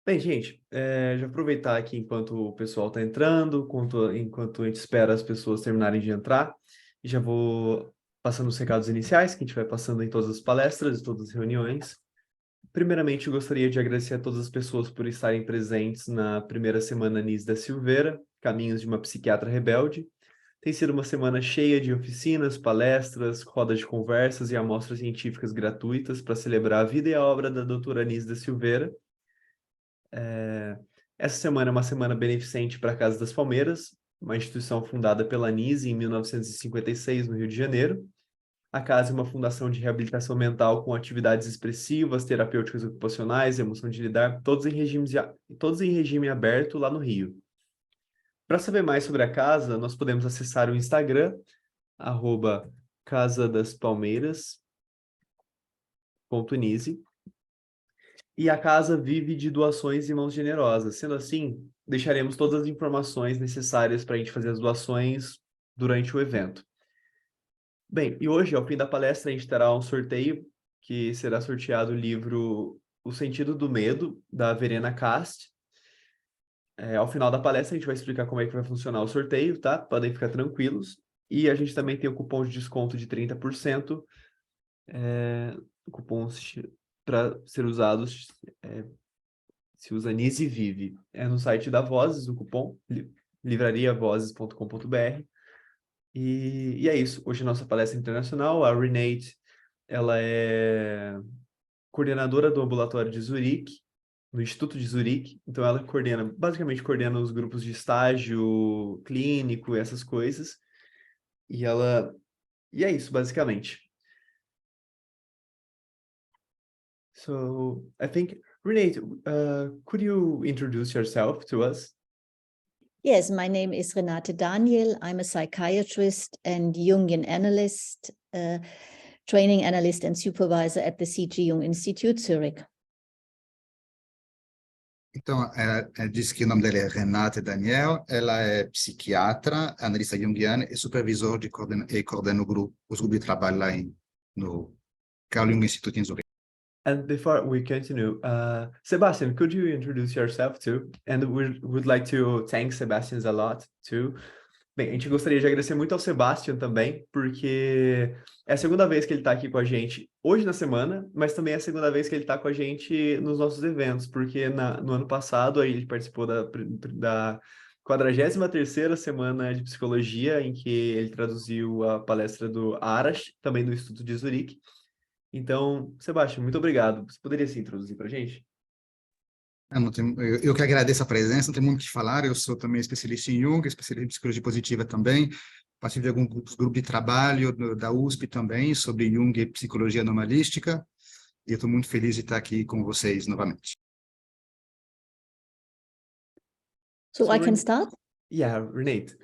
Bem, gente, já aproveitar aqui enquanto o pessoal está entrando, enquanto a gente espera as pessoas terminarem de entrar, e já vou passando os recados iniciais, que a gente vai passando em todas as palestras, e todas as reuniões. Primeiramente, eu gostaria de agradecer a todas as pessoas por estarem presentes na primeira semana Nise da Silveira, Caminhos de uma Psiquiatra Rebelde. Tem sido uma semana cheia de oficinas, palestras, rodas de conversas e amostras científicas gratuitas para celebrar a vida e a obra da doutora Nise da Silveira. Essa semana é uma semana beneficente para a Casa das Palmeiras, uma instituição fundada pela Nise em 1956, no Rio de Janeiro. A casa é uma fundação de reabilitação mental com atividades expressivas, terapêuticas ocupacionais, emoção de lidar, todos em regime aberto lá no Rio. Para saber mais sobre a casa, nós podemos acessar o Instagram, @casadaspalmeiras.nise. E a casa vive de doações e mãos generosas. Sendo assim, deixaremos todas as informações necessárias para a gente fazer as doações durante o evento. Bem, e hoje, ao fim da palestra, a gente terá um sorteio que será sorteado o livro O Sentido do Medo, da Verena Cast. Ao final da palestra, a gente vai explicar como é que vai funcionar o sorteio, tá? Podem ficar tranquilos. E a gente também tem o cupom de desconto de 30%, cupons para ser usados, se usa Nise Vive. É no site da Vozes, o cupom, livrariavozes.com.br. E é isso. Hoje a nossa palestra internacional, a Renate, ela é coordenadora do ambulatório de Zurique, no Instituto de Zurique. Então ela basicamente coordena os grupos de estágio clínico, essas coisas. E é isso, basicamente. So, I think, Renate, could you introduce yourself to us? Yes, my name is Renate Daniel. I'm a psychiatrist and Jungian analyst, training analyst and supervisor at the Jung Institute, Zurich. Então, disse que o nome dela é Renate Daniel, ela é psiquiatra, analista junguiana e supervisor e coordena os grupos de trabalho lá no Jung Institute em Zurique. And before we continue, Sebastian, could you introduce yourself too? And we would like to thank Sebastian a lot too. Bem, a gente gostaria de agradecer muito ao Sebastian também, porque é a segunda vez que ele está aqui com a gente hoje na semana, mas também é a segunda vez que ele está com a gente nos nossos eventos, porque no ano passado aí ele participou da 43ª Semana de Psicologia, em que ele traduziu a palestra do Arash, também do Instituto de Zurique. Então, Sebastião, muito obrigado. Você poderia se introduzir para a gente? Eu que agradeço a presença, não tem muito o que falar, eu sou também especialista em Jung, especialista em psicologia positiva também, participo de alguns grupos de trabalho da USP também, sobre Jung e psicologia anomalística, e eu estou muito feliz de estar aqui com vocês novamente. So I can start? Yeah, Renate.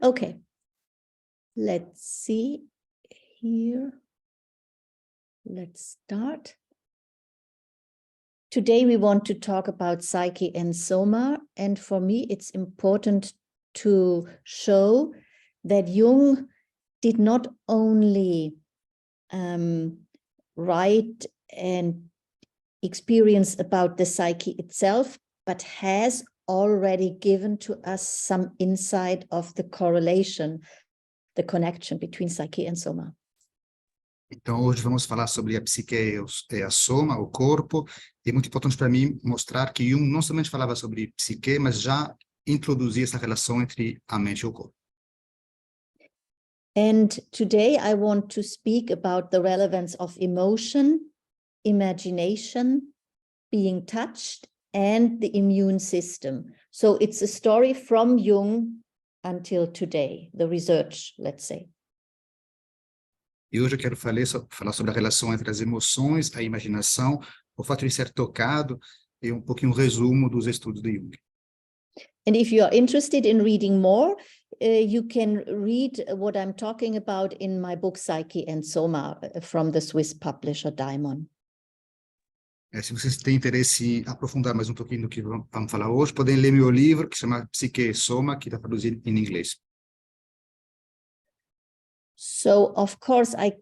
Okay. Let's see here. Let's start. Today we want to talk about Psyche and Soma, and for me it's important to show that Jung did not only write and experience about the psyche itself, but has already given to us some insight of the correlation, the connection between Psyche and Soma. Então, hoje vamos falar sobre a psique e a soma, o corpo, e é muito importante para mim mostrar que Jung não somente falava sobre psique, mas já introduzia essa relação entre a mente e o corpo. And today I want to speak about the relevance of emotion, imagination, being touched, and the immune system. So it's a story from Jung until today, the research, let's say. E hoje eu quero falar sobre a relação entre as emoções, a imaginação, o fato de ser tocado e um pouquinho um resumo dos estudos de Jung. And if you are interested in reading more, you can read what I'm talking about in my book Psyche and Soma from the Swiss publisher Daimon. Se vocês têm interesse em aprofundar mais um pouquinho do que vamos falar hoje, podem ler meu livro, que se chama Psyche e Soma, que está traduzido em inglês. So, of course, I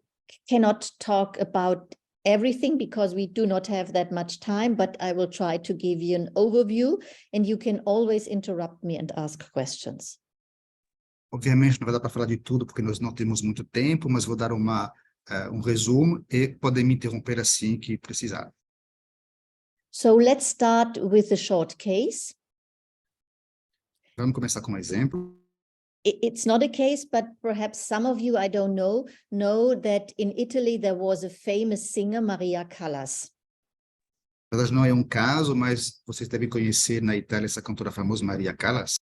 cannot talk about everything because we do not have that much time, but I will try to give you an overview and you can always interrupt me and ask questions. Obviamente não vai dar para falar de tudo porque nós não temos muito tempo, mas vou dar resumo e podem me interromper assim que precisar. So let's start with a short case. Vamos começar com um exemplo. It's not a case, but perhaps some of you, I don't know that in Italy there was a famous singer, Maria Callas. Na verdade, não é um caso, mas vocês devem conhecer na Itália essa cantora famosa, Maria Callas.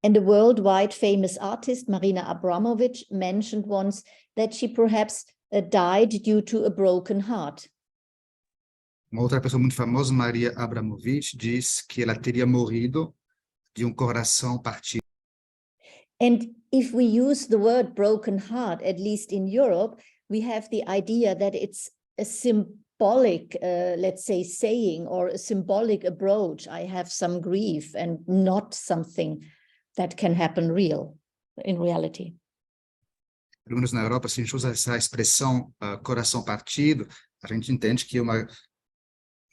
And a worldwide famous artist, Marina Abramovic, mentioned once that she perhaps died due to a broken heart. Uma outra pessoa muito famosa, Maria Abramovic, diz que ela teria morrido de coração partido. And if we use the word broken heart, at least in Europe, we have the idea that it's a symbolic, let's say, saying or a symbolic approach. I have some grief and not something that can happen in reality. Pelo menos na Europa, se a gente usa essa expressão coração partido, a gente entende que é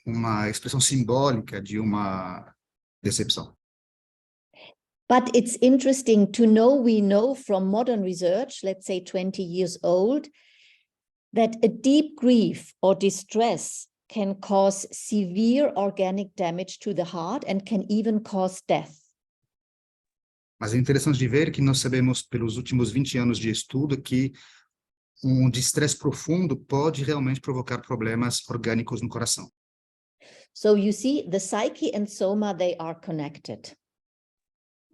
uma expressão simbólica de uma decepção. But it's interesting to know, we know from modern research, let's say 20 years old, that a deep grief or distress can cause severe organic damage to the heart and can even cause death. Mas é interessante de ver que nós sabemos, pelos últimos 20 anos de estudo, que estresse profundo pode realmente provocar problemas orgânicos no coração. So you see, the psyche and soma, they are connected.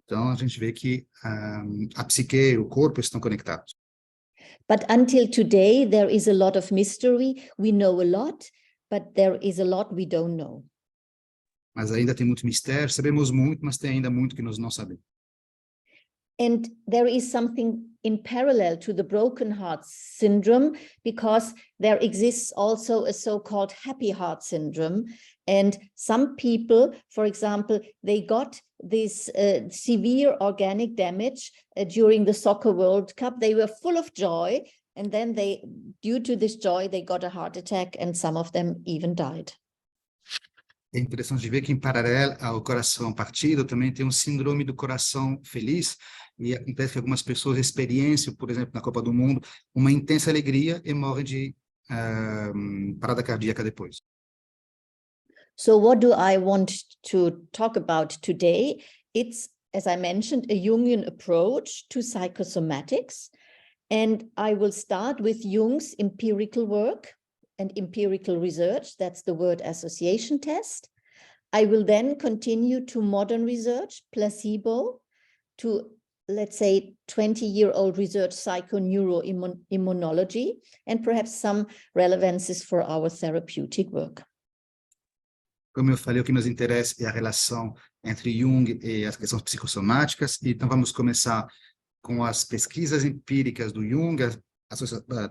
Então, a gente vê que a psique e o corpo estão conectados. But until today, there is a lot of mystery. We know a lot, but there is a lot we don't know. Mas ainda tem muito mistério, sabemos muito, mas tem ainda muito que nós não sabemos. And there is something in parallel to the broken heart syndrome, because there exists also a so-called happy heart syndrome. And some people, for example, they got this severe organic damage during the Soccer World Cup. They were full of joy. And then due to this joy, they got a heart attack and some of them even died. É interessante ver que, em paralelo ao coração partido, também tem síndrome do coração feliz, e acontece que algumas pessoas experienciam, por exemplo, na Copa do Mundo, uma intensa alegria e morrem de parada cardíaca depois. So what do I want to talk about today? It's, as I mentioned, a Jungian approach to psychosomatics, and I will start with Jung's empirical work and empirical research. That's the word association test. I will then continue to modern research, placebo, to, let's say, 20-year-old research, psychoneuroimmunology, and perhaps some relevances for our therapeutic work. Como eu falei, o que nos interessa é a relação entre Jung e as questões psicossomáticas, então vamos começar com as pesquisas empíricas do Jung,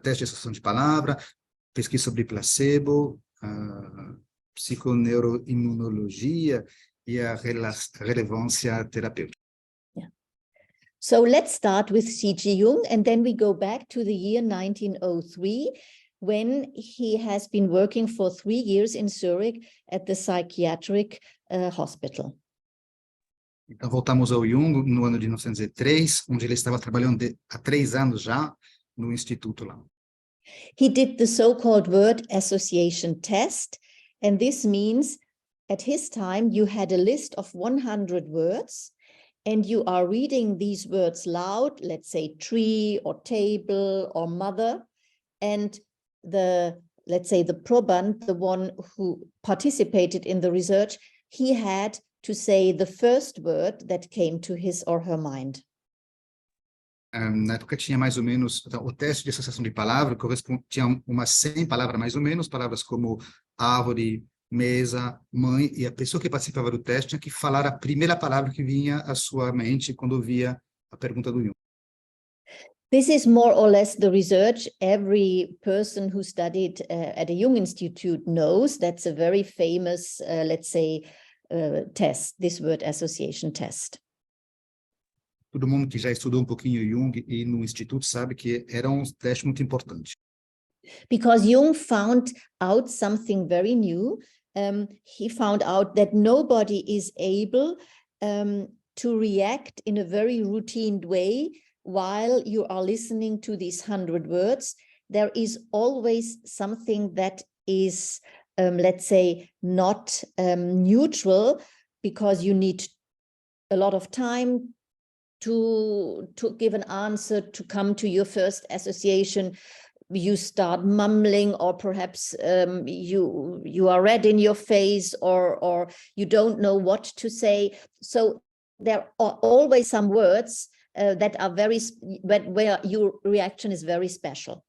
teste de associação de palavra, pesquisa sobre placebo, psiconeuroimunologia e a relevância terapêutica. Yeah. So let's start with C.G. Jung, and then we go back to the year 1903, when he has been working for 3 years in Zurich at the psychiatric hospital. Então voltamos ao Jung no ano de 1903, onde ele estava trabalhando há 3 anos já no instituto lá. He did the so-called word association test, and this means at his time you had a list of 100 words and you are reading these words loud, let's say tree or table or mother, and let's say the proband, the one who participated in the research, he had to say the first word that came to his or her mind. Na época tinha mais ou menos, então, o teste de associação de palavra tinha umas 100 palavras mais ou menos, palavras como árvore, mesa, mãe, e a pessoa que participava do teste tinha que falar a primeira palavra que vinha à sua mente quando via a pergunta do Jung. This is more or less the research every person who studied at a Jung Institute knows. That's a very famous, let's say, test, this word association test. Todo mundo que já estudou um pouquinho Jung e no Instituto sabe que era um teste muito importante. Because Jung found out something very new. He found out that nobody is able to react in a very routine way while you are listening to these 100 words. There is always something that is, let's say, not neutral, because you need a lot of time to give an answer, to come to your first association. You start mumbling, or perhaps you are red in your face, or you don't know what to say. So there are always some words that are where your reaction is very special.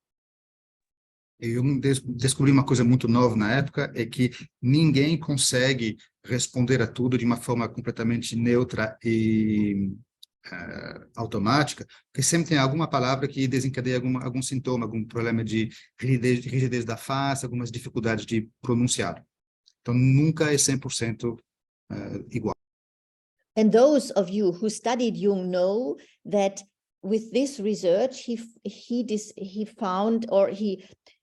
Eu descobri uma coisa muito nova na época, é que ninguém consegue responder a tudo de uma forma completamente neutra e automática, porque sempre tem alguma palavra que desencadeia algum sintoma, algum problema de rigidez da face, algumas dificuldades de pronunciar. Então, nunca é 100% igual. And those of you who studied Jung know that with this research, he found, or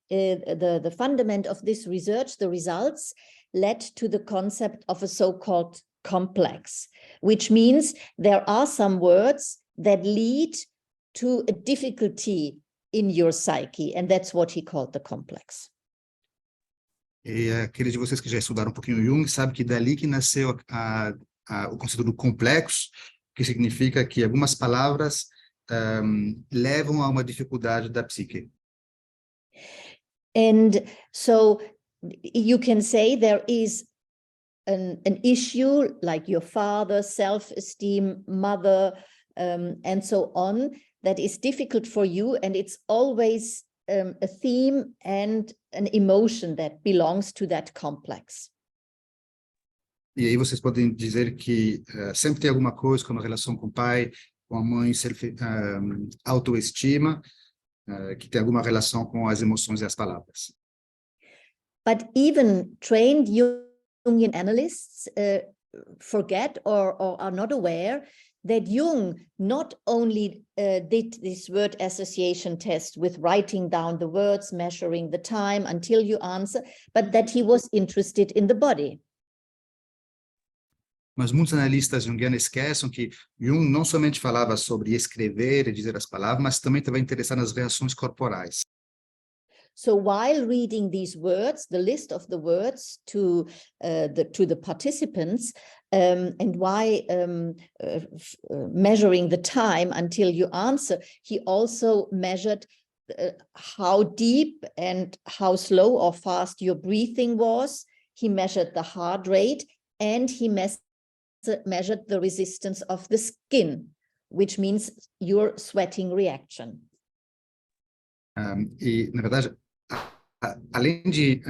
the fundament of this research, the results led to the concept of a so-called complex, which means there are some words that lead to a difficulty in your psyche, and that's what he called the complex. E aqueles de vocês que já estudaram um pouquinho Jung sabem que dali que nasceu o conceito do complexo, que significa que algumas palavras levam a uma dificuldade da psique. And so you can say there is an issue like your father, self-esteem, mother, and so on, that is difficult for you, and it's always a theme and an emotion that belongs to that complex. E aí vocês podem dizer que sempre tem alguma coisa, como a relação com o pai, com a mãe, autoestima, que tem alguma relação com as emoções e as palavras. But even trained Jungian analysts forget or are not aware that Jung not only did this word association test with writing down the words, measuring the time until you answer, but that he was interested in the body. Mas muitos analistas junguianos esquecem que Jung não somente falava sobre escrever e dizer as palavras, mas também estava interessado nas reações corporais. So while reading these words, the list of the words to the participants, and why measuring the time until you answer, he also measured how deep and how slow or fast your breathing was. He measured the heart rate, and he measured the resistance of the skin, which means your sweating reaction. E, na verdade, além de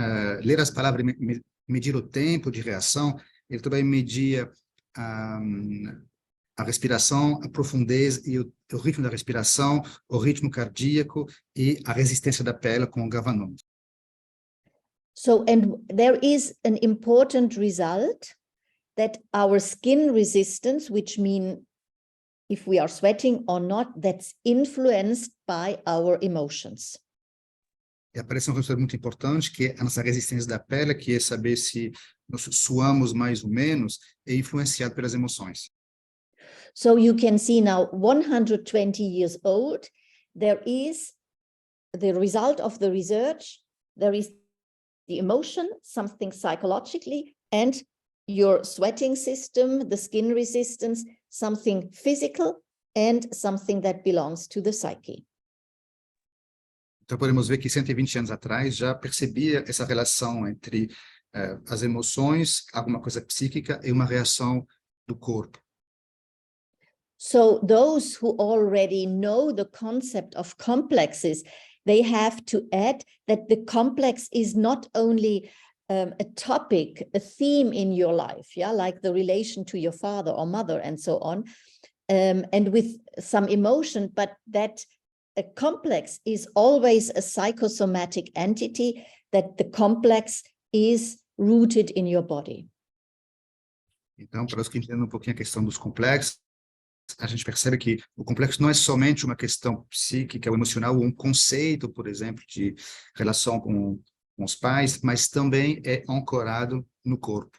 ler as palavras e medir o tempo de reação, ele também media a respiração, a profundez e o ritmo da respiração, o ritmo cardíaco e a resistência da pele com o galvanômetro. So, and there is an important result that our skin resistance, which means if we are sweating or not, that's influenced by our emotions. E aparece um resultado muito importante, que é a nossa resistência da pele, que é saber se nós suamos mais ou menos, é influenciado pelas emoções. So you can see now, 120 years old, there is the result of the research, there is the emotion, something psychologically, and your sweating system, the skin resistance, something physical, and something that belongs to the psyche. Então, podemos ver que 120 anos atrás já percebia essa relação entre as emoções, alguma coisa psíquica, e uma reação do corpo. So those who already know the concept of complexes, they have to add that the complex is not only a topic, a theme in your life, yeah, like the relation to your father or mother and so on, and with some emotion, but that a complex is always a psychosomatic entity, that the complex is rooted in your body. Então, para os que entendem um pouquinho a questão dos complexos, a gente percebe que o complexo não é somente uma questão psíquica ou emocional, ou um conceito, por exemplo, de relação com os pais, mas também é ancorado no corpo.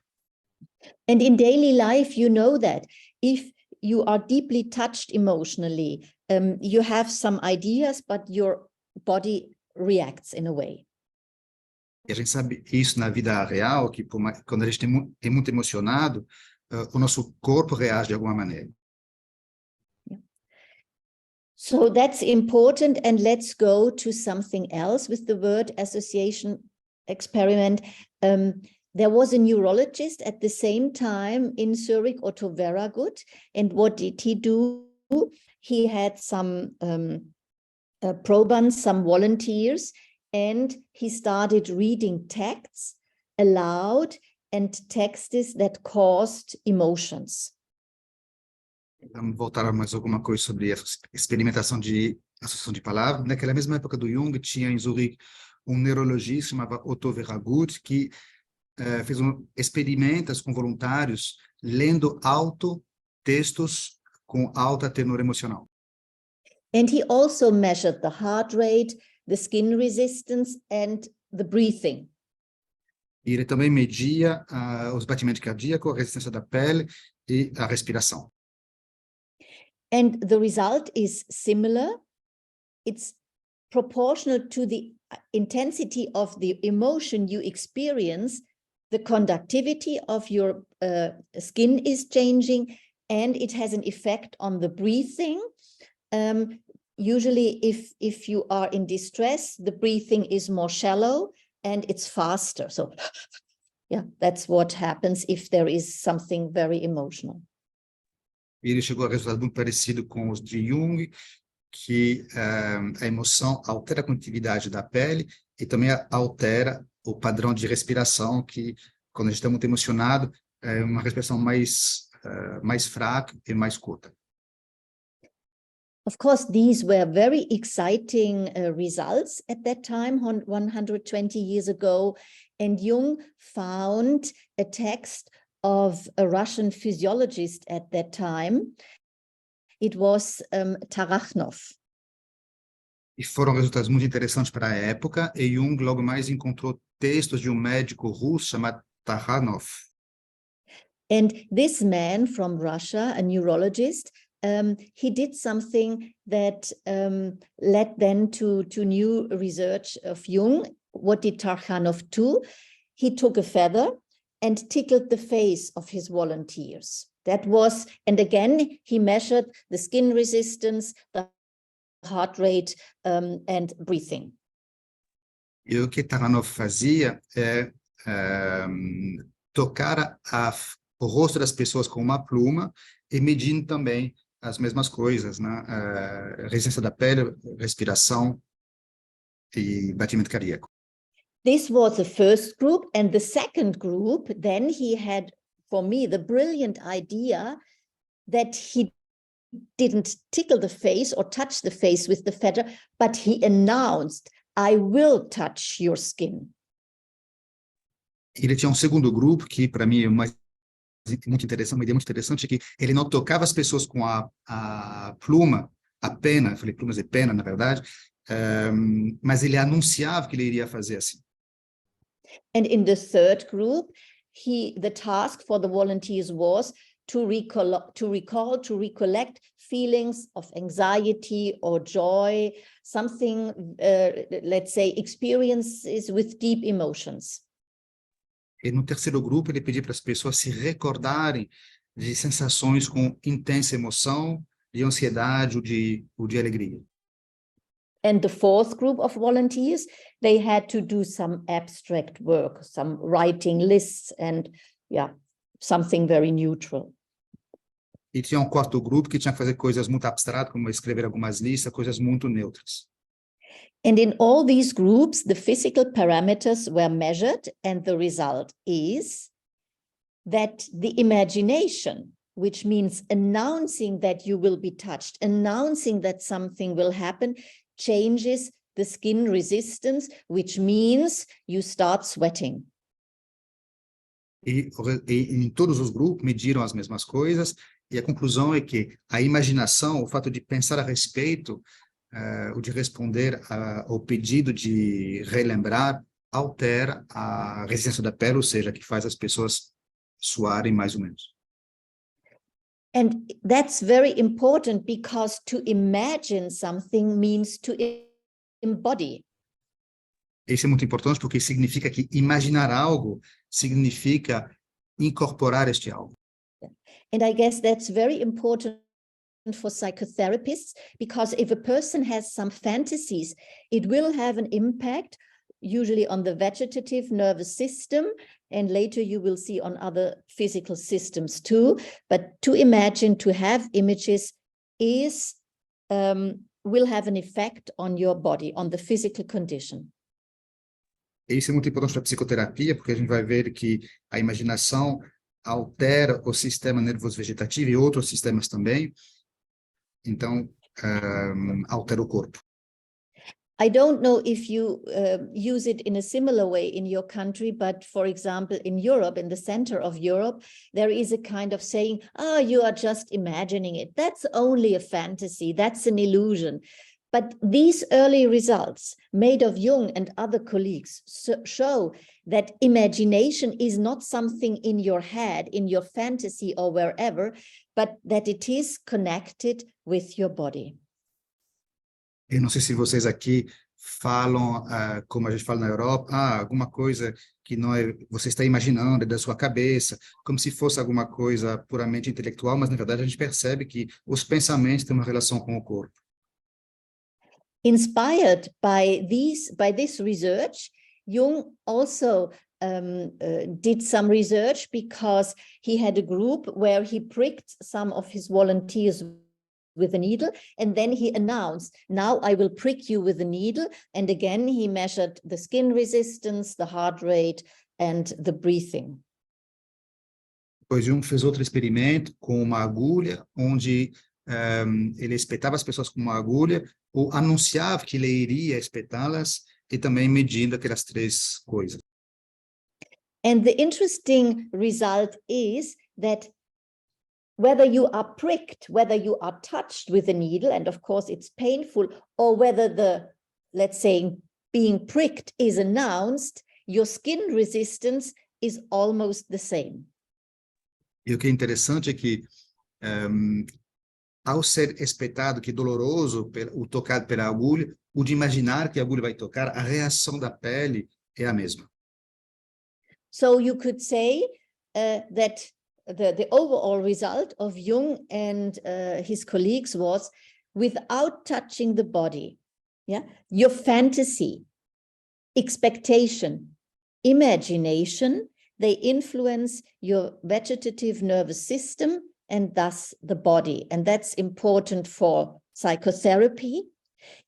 And in daily life, you know that if you are deeply touched emotionally, you have some ideas, but your body reacts in a way. E a gente sabe isso na vida real, que quando a gente é muito emocionado, o nosso corpo reage de alguma maneira. So that's important, and let's go to something else with the word association experiment. There was a neurologist at the same time in Zurich, Otto Veragut, and what did he do? He had some probans, some volunteers, and he started reading texts aloud and texts that caused emotions. Vamos voltar a mais alguma coisa sobre a experimentação de associação de palavras. Naquela mesma época do Jung, tinha em Zurique um neurologista chamado Otto Veragut, que fez experimentos com voluntários lendo textos com alta tenor emocional. And he also measured the heart rate, the skin resistance, and the breathing. E ele também media os batimentos cardíacos, a resistência da pele e a respiração. And the result is similar. It's proportional to the intensity of the emotion you experience. The conductivity of your skin is changing, and it has an effect on the breathing. Usually, if you are in distress, the breathing is more shallow and it's faster. So, yeah, that's what happens if there is something very emotional. E ele chegou a resultado muito parecido com os de Jung, que a emoção altera a condutividade da pele e também altera o padrão de respiração, que quando a gente está muito emocionado, é uma respiração mais fraca e mais curta. Of course, these were very exciting results at that time, 120 years ago, and Jung found a text of a Russian physiologist at that time. It was Tarachnov. E foram resultados muito interessantes para a época, e Jung logo mais encontrou textos de um médico russo chamado Tarachnov. And this man from Russia, a neurologist, he did something that led then to new research of Jung. What did Tarchanov do? He took a feather and tickled the face of his volunteers. That was, and again, he measured the skin resistance, the heart rate, and breathing. E o que Tarchanov fazia é tocar o rosto das pessoas com uma pluma e medindo também as mesmas coisas, né? Resistência da pele, respiração e batimento cardíaco. This was the first group, and the second group, then he had, for me, the brilliant idea that he didn't tickle the face or touch the face with the feather, but he announced, I will touch your skin. Ele tinha um segundo grupo que, para mim, é muito interessante, uma ideia muito interessante, é que ele não tocava as pessoas com a pluma, a pena, eu falei plumas e pena, na verdade, mas ele anunciava que ele iria fazer assim. And in the third group, the task for the volunteers was to recollect feelings of anxiety or joy, something, let's say, experiences with deep emotions. E no terceiro grupo, ele pedia para as pessoas se recordarem de sensações com intensa emoção, de ansiedade ou de alegria. And the fourth group of volunteers, they had to do some abstract work, some writing lists and, something very neutral. E tinha um quarto grupo que tinha que fazer coisas muito abstratas, como escrever algumas listas, coisas muito neutras. And in all these groups, the physical parameters were measured, and the result is that the imagination, which means announcing that you will be touched, announcing that something will happen, changes the skin resistance, which means you start sweating. E em todos os grupos mediram as mesmas coisas, E a conclusão é que a imaginação, o fato de pensar a respeito, ou de responder ao pedido de relembrar, altera a resistência da pele, ou seja, que faz as pessoas suarem mais ou menos. And that's very important because to imagine something means to embody. Isso é muito importante porque significa que imaginar algo significa incorporar este algo. And I guess that's very important for psychotherapists, because if a person has some fantasies, it will have an impact usually on the vegetative nervous system, and later you will see on other physical systems too. But to imagine, to have images is will have an effect on your body, on the physical condition. Isso é muito importante para a psicoterapia, porque a gente vai ver que a imaginação altera o sistema nervoso vegetativo e outros sistemas também. Então, altera o corpo. I don't know if you use it in a similar way in your country, but for example, in Europe, in the center of Europe, there is a kind of saying, you are just imagining it. That's only a fantasy. That's an illusion. But these early results made of Jung and other colleagues show that imagination is not something in your head, in your fantasy or wherever, but that it is connected with your body. Eu não sei se vocês aqui falam, como a gente fala na Europa, alguma coisa que não é, você está imaginando, é da sua cabeça, como se fosse alguma coisa puramente intelectual, mas na verdade a gente percebe que os pensamentos têm uma relação com o corpo. Inspired by this research, Jung also did some research because he had a group where he pricked some of his volunteers with a needle, and then he announced, now I will prick you with a needle. And again, he measured the skin resistance, the heart rate, and the breathing. Depois Jung fez outro experimento com uma agulha, onde ele espetava as pessoas com uma agulha, ou anunciava que ele iria espetá-las, e também medindo aquelas três coisas. And the interesting result is that whether you are pricked, whether you are touched with a needle, and of course it's painful, or whether the, let's say, being pricked is announced, your skin resistance is almost the same. E o que é interessante é que, ao ser espetado, que é doloroso, o tocado pela agulha, o de imaginar que a agulha vai tocar, a reação da pele é a mesma. So you could say that the overall result of Jung and his colleagues was, without touching the body, your fantasy, expectation, imagination, they influence your vegetative nervous system and thus the body. And that's important for psychotherapy.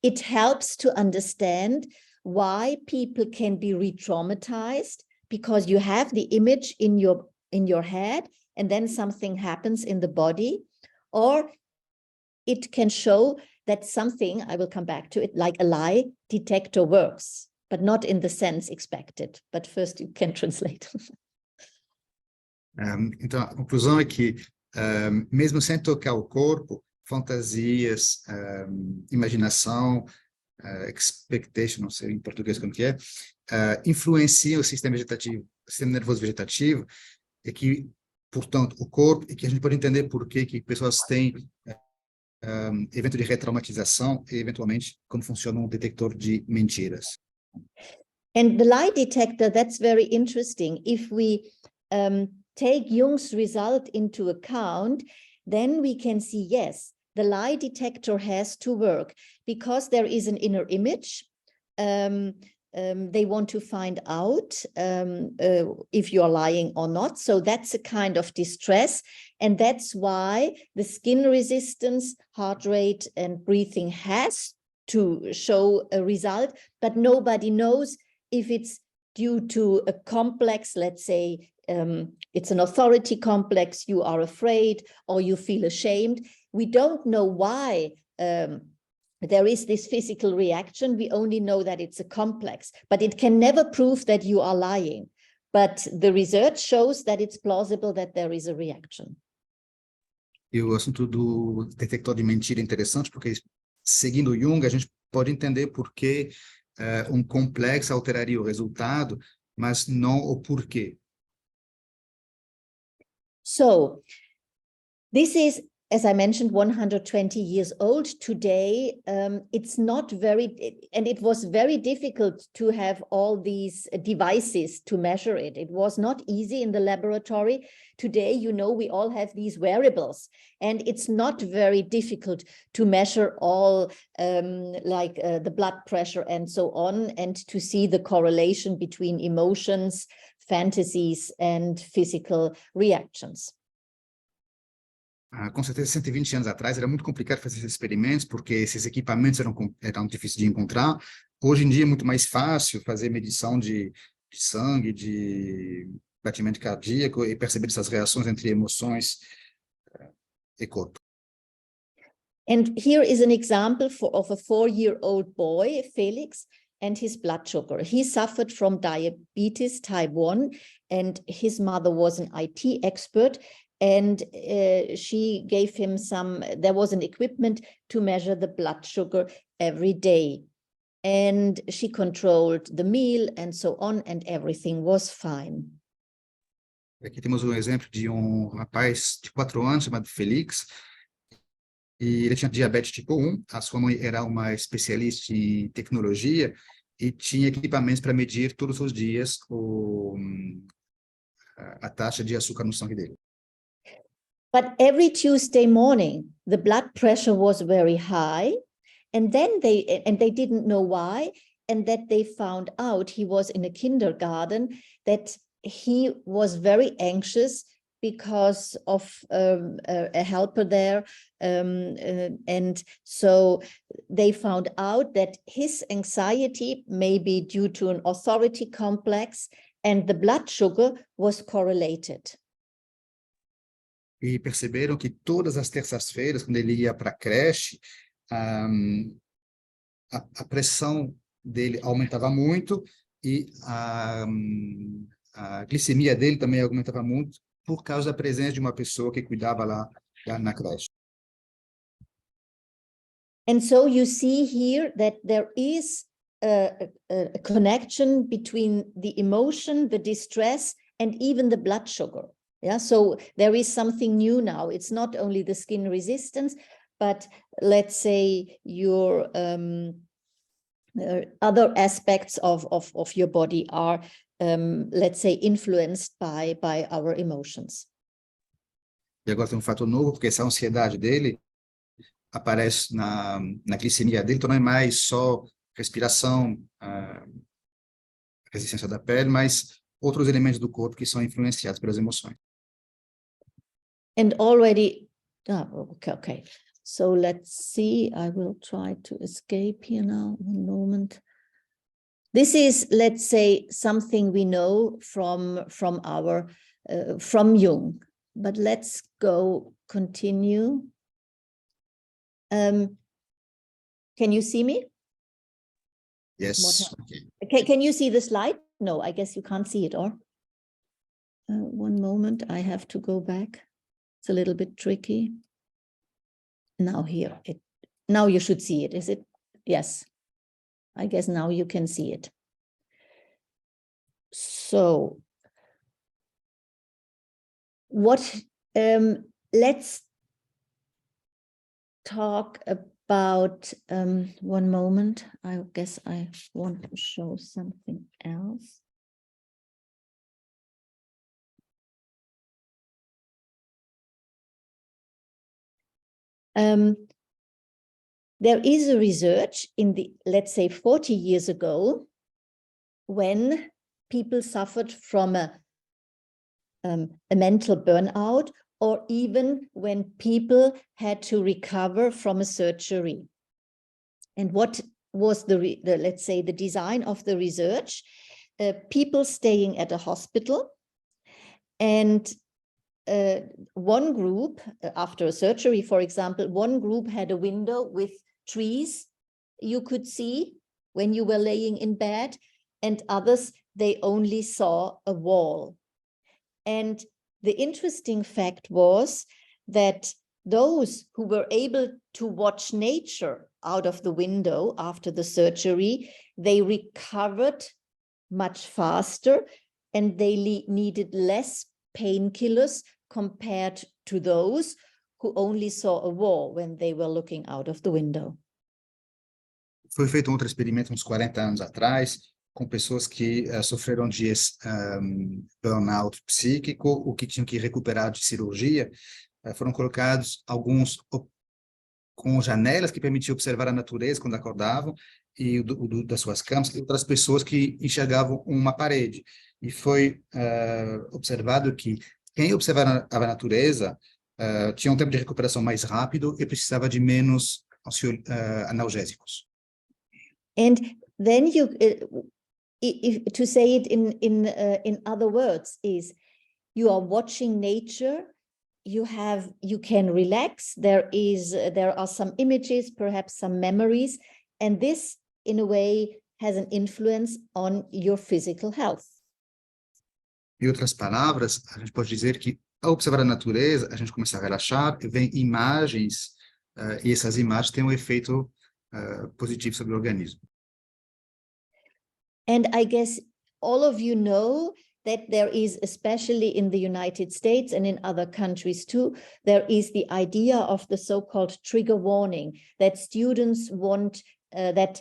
It helps to understand why people can be re-traumatized, because you have the image in your head and then something happens in the body. Or it can show that something, I will come back to it, like a lie detector works, but not in the sense expected. But first you can translate. Então, a conclusão é que, mesmo sem tocar o corpo, fantasias, imaginação, expectation, não sei em português como que é, influenciam o sistema vegetativo, o sistema nervoso vegetativo, e que, portanto, o corpo, e que a gente pode entender por que pessoas têm evento de retraumatização e, eventualmente, como funciona um detector de mentiras. And the lie detector, that's very interesting. If we take Jung's result into account, then we can see, yes, the lie detector has to work because there is an inner image. They want to find out if you're lying or not. So that's a kind of distress. And that's why the skin resistance, heart rate, and breathing has to show a result, but nobody knows if it's due to a complex, let's say, it's an authority complex, you are afraid or you feel ashamed. We don't know why there is this physical reaction. We only know that it's a complex, but it can never prove that you are lying. But the research shows that it's plausible that there is a reaction. E o assunto do detector de mentira é interessante, porque seguindo Jung, a gente pode entender por que complexo alteraria o resultado, mas não o porquê. So this is, as I mentioned, 120 years old today. It's not very, and it was very difficult to have all these devices to measure it. It was not easy in the laboratory. Today, you know, we all have these wearables, and it's not very difficult to measure all the blood pressure and so on, and to see the correlation between emotions, fantasies, and physical reactions. Com certeza, 120 anos atrás, era muito complicado fazer esses experimentos, porque esses equipamentos eram difíceis de encontrar. Hoje em dia é muito mais fácil fazer medição de sangue, de batimento cardíaco e perceber essas reações entre emoções e corpo. And here is an example of a 4-year-old boy, Felix, and his blood sugar. He suffered from diabetes type 1, and his mother was an IT expert. And she gave him there was an equipment to measure the blood sugar every day. And she controlled the meal and so on, and everything was fine. Aqui temos um exemplo de um rapaz de 4 anos, chamado Felix, e ele tinha diabetes tipo 1, a sua mãe era uma especialista em tecnologia e tinha equipamentos para medir todos os dias a taxa de açúcar no sangue dele. But every Tuesday morning, the blood pressure was very high, and then they didn't know why, and that they found out, he was in a kindergarten, that he was very anxious because of a helper there, and so they found out that his anxiety may be due to an authority complex, and the blood sugar was correlated. E perceberam que todas as terças-feiras, quando ele ia para a creche, a pressão dele aumentava muito e a glicemia dele também aumentava muito por causa da presença de uma pessoa que cuidava lá na creche. And so you see here that there is a connection between the emotion, the distress, and even the blood sugar. Yeah, so there is something new now. It's not only the skin resistance, but let's say your other aspects of your body are, let's say, influenced by our emotions. E agora tem um fator novo, porque essa ansiedade dele aparece na glicemia dele, então não é mais só respiração, resistência da pele, mas outros elementos do corpo que são influenciados pelas emoções. And already, okay. So let's see, I will try to escape here now, one moment. This is, let's say, something we know from Jung, but let's continue. Can you see me? Yes. Okay. Can you see the slide? No, I guess you can't see it, or? One moment, I have to go back. It's a little bit tricky. Now now you should see it, is it? Yes. I guess now you can see it. So let's talk about, one moment. I guess I want to show something else. There is a research in the, let's say, 40 years ago, when people suffered from a mental burnout, or even when people had to recover from a surgery. And what was let's say, the design of the research? People staying at a hospital, and one group, after a surgery, for example, one group had a window with trees you could see when you were laying in bed, and others, they only saw a wall. And the interesting fact was that those who were able to watch nature out of the window after the surgery, they recovered much faster and they needed less painkillers compared to those who only saw a wall when they were looking out of the window. Foi feito outro experimento uns 40 anos atrás, com pessoas que sofreram de burnout psíquico, ou que tinham que recuperar de cirurgia. Foram colocados alguns com janelas que permitiam observar a natureza quando acordavam, e das suas camas, e outras pessoas que enxergavam uma parede. E foi observado que quem observava a natureza tinha um tempo de recuperação mais rápido e precisava de menos analgésicos. And then to say it in other words is, you are watching nature, you can relax, there are some images, perhaps some memories, and this in a way has an influence on your physical health. Em outras palavras, a gente pode dizer que ao observar a natureza, a gente começa a relaxar, vem imagens, e essas imagens têm um efeito positivo sobre o organismo. And I guess all of you know that there is, especially in the United States and in other countries too, there is the idea of the so-called trigger warning, that students want that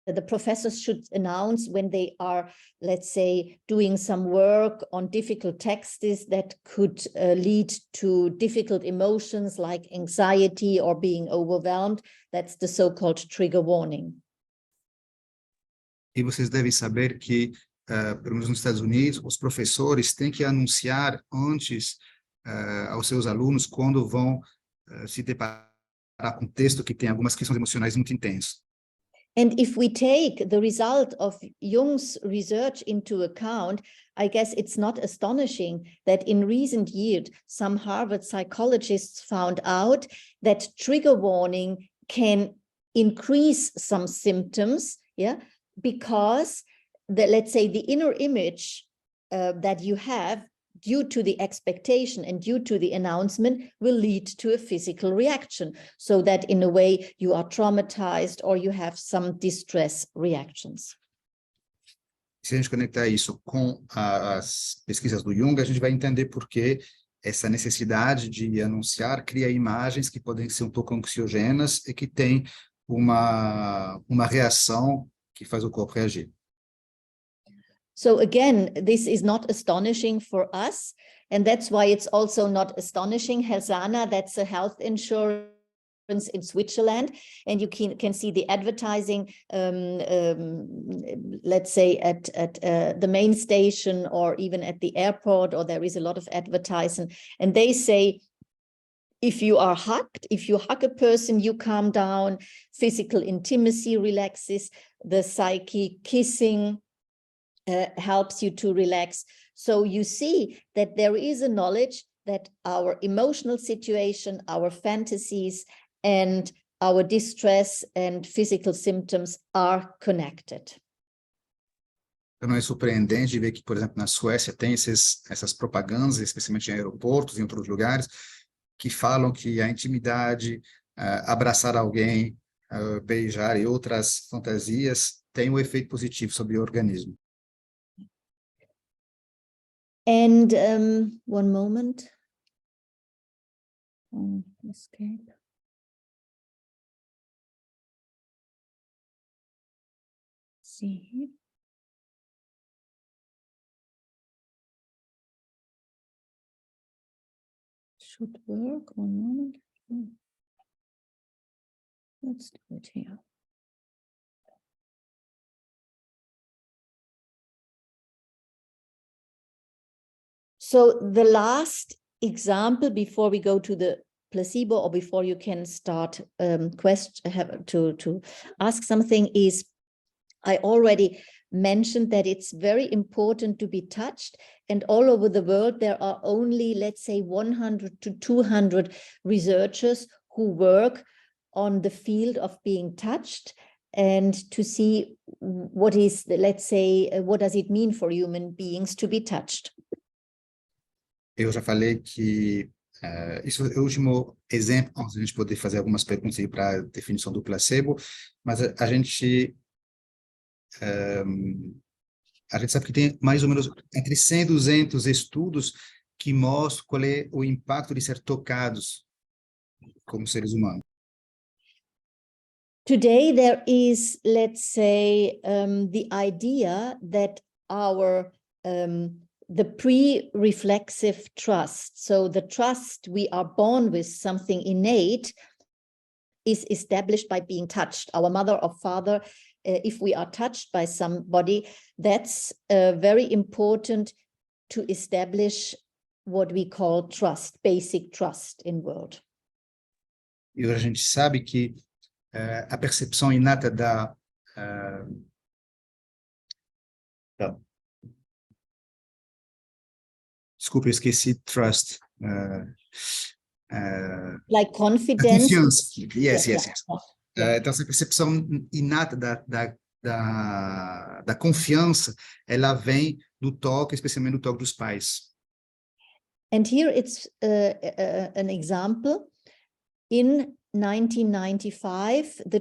the professors should announce when they are, let's say, doing some work on difficult texts that could lead to difficult emotions like anxiety or being overwhelmed. That's the so-called trigger warning. E vocês devem saber que, pelo menos nos Estados Unidos, os professores têm que anunciar antes aos seus alunos quando vão se deparar com um texto que tem algumas questões emocionais muito intensas. And if we take the result of Jung's research into account, I guess it's not astonishing that in recent years, some Harvard psychologists found out that trigger warning can increase some symptoms, yeah, because let's say the inner image that you have due to the expectation and due to the announcement will lead to a physical reaction, so that in a way you are traumatized or you have some distress reactions. Se a gente conectar isso com as pesquisas do Jung, a gente vai entender por que essa necessidade de anunciar cria imagens que podem ser um pouco ansiogênas e que tem uma reação que faz o corpo reagir. So again, this is not astonishing for us, and that's why it's also not astonishing. Helsana, that's a health insurance in Switzerland, and you can see the advertising, let's say at the main station or even at the airport, or there is a lot of advertising, and they say, if you are hugged, if you hug a person, you calm down, physical intimacy relaxes, the psyche, kissing helps you to relax. So you see that there is a knowledge that our emotional situation, our fantasies, and our distress and physical symptoms are connected. Então não é surpreendente ver que, por exemplo, na Suécia tem essas propagandas, especialmente em aeroportos e em outros lugares, que falam que a intimidade, abraçar alguém, beijar e outras fantasias tem um efeito positivo sobre o organismo. And one moment. Escape. See here. Should work. One moment. Let's do it here. So the last example before we go to the placebo, or before you can start to ask something, is I already mentioned that it's very important to be touched, and all over the world there are only, let's say, 100 to 200 researchers who work on the field of being touched, and to see what is, let's say, what does it mean for human beings to be touched. Eu já falei que Isso é o último exemplo, antes de a gente poder fazer algumas perguntas aí para a definição do placebo, mas a gente sabe que tem mais ou menos entre 100 e 200 estudos que mostram qual é o impacto de ser tocados como seres humanos. Today there is, let's say, the idea that our the pre-reflexive trust, so the trust we are born with, something innate, is established by being touched. Our mother or father, if we are touched by somebody, that's very important to establish what we call trust, basic trust in world. E a gente sabe que a percepção inata desculpa, eu esqueci trust. Like confidence. Confiança. Yes. Yeah. Então, essa percepção inata da confiança, ela vem do toque, especialmente do toque dos pais. And here it's an example. In 1995, the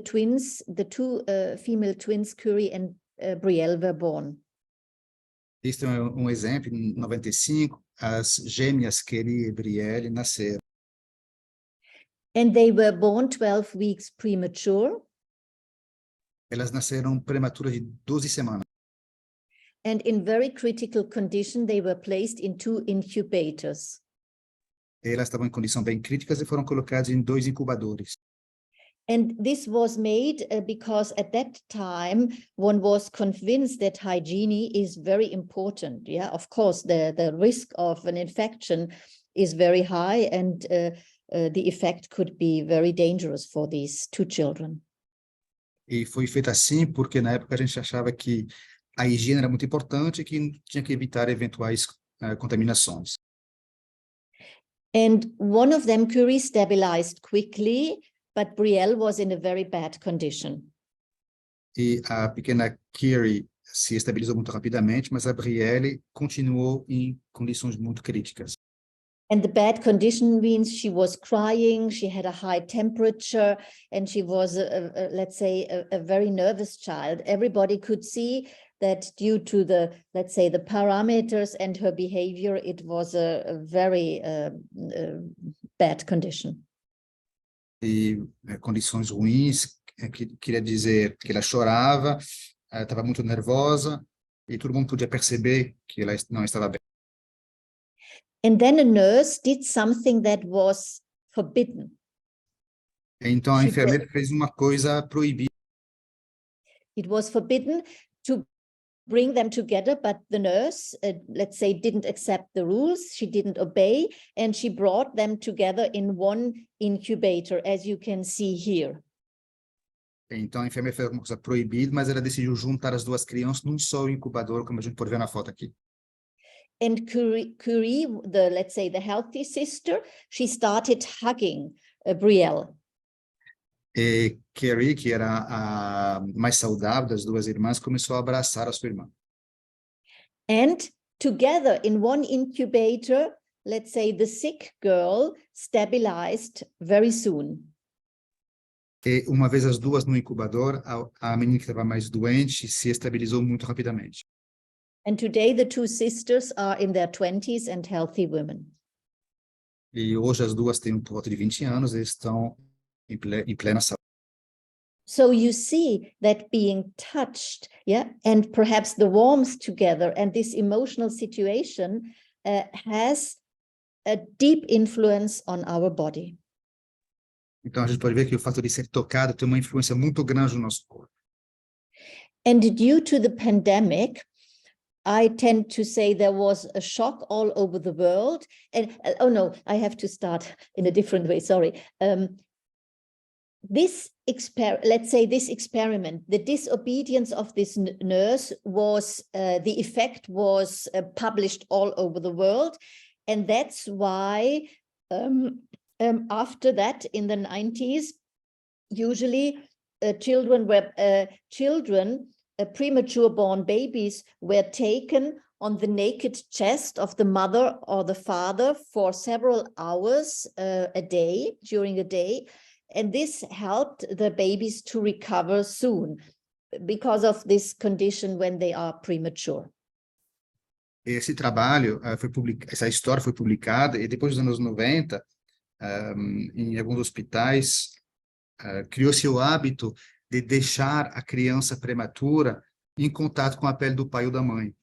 two female twins, Curie and Brielle, were born. Este é um exemplo. Em 95, as gêmeas Curie e Brielle nasceram. And they were born 12 weeks premature. Elas nasceram prematuras de 12 semanas. And in very critical condition, they were placed in 2 incubators. Elas estavam em condições bem críticas e foram colocadas em 2 incubadores. And this was made because at that time, one was convinced that hygiene is very important. Yeah, of course, the risk of an infection is very high, and the effect could be very dangerous for these 2 children. E foi feito assim porque na época a gente achava que a higiene era muito importante e que tinha que evitar eventuais contaminações. And one of them, Curie, stabilized quickly, but Brielle was in a very bad condition. E a pequena Curie se estabilizou muito rapidamente, mas a Brielle continuou em condições muito críticas. And the bad condition means she was crying, she had a high temperature, and she was, let's say, a very nervous child. Everybody could see that due to the, let's say, the parameters and her behavior, it was a very bad condition. E condições ruins, que queria dizer que ela chorava, estava muito nervosa, e todo mundo podia perceber que ela não estava bem. And then a nurse did something that was forbidden. Então a enfermeira fez uma coisa proibida. It was forbidden to bring them together, but the nurse, let's say, didn't accept the rules. She didn't obey, and she brought them together in 1 incubator, as you can see here. Então a enfermeira fez uma coisa proibida, mas ela decidiu juntar as 2 crianças num só incubador, como a gente pode ver na foto aqui. And Curie, let's say, the healthy sister, she started hugging Brielle. E Curie, que era a mais saudável das 2 irmãs, começou a abraçar a sua irmã. And together in 1 incubator, let's say, the sick girl stabilized very soon. E uma vez as 2 no incubador, a menina que estava mais doente se estabilizou muito rapidamente. And today the 2 sisters are in their 20s and healthy women. E hoje as 2 têm por volta de 20 anos e estão em plena saúde. So you see that being touched, yeah, and perhaps the warmth together and this emotional situation has a deep influence on our body. Então a gente pode ver que o fato de ser tocado tem uma influência muito grande no nosso corpo. And due to the pandemic, I tend to say there was a shock all over the world. And oh no, I have to start in a different way. Sorry. Let's say this experiment, the disobedience of this nurse was, the effect was published all over the world. And that's why after that, in the 90s, usually premature born babies were taken on the naked chest of the mother or the father for several hours a day, during a day. And this helped the babies to recover soon because of this condition when they are premature. Esse trabalho, essa história foi publicada, e depois dos anos 90, em alguns hospitais, criou-se o hábito de deixar a criança prematura em contato com a pele do pai ou da mãe.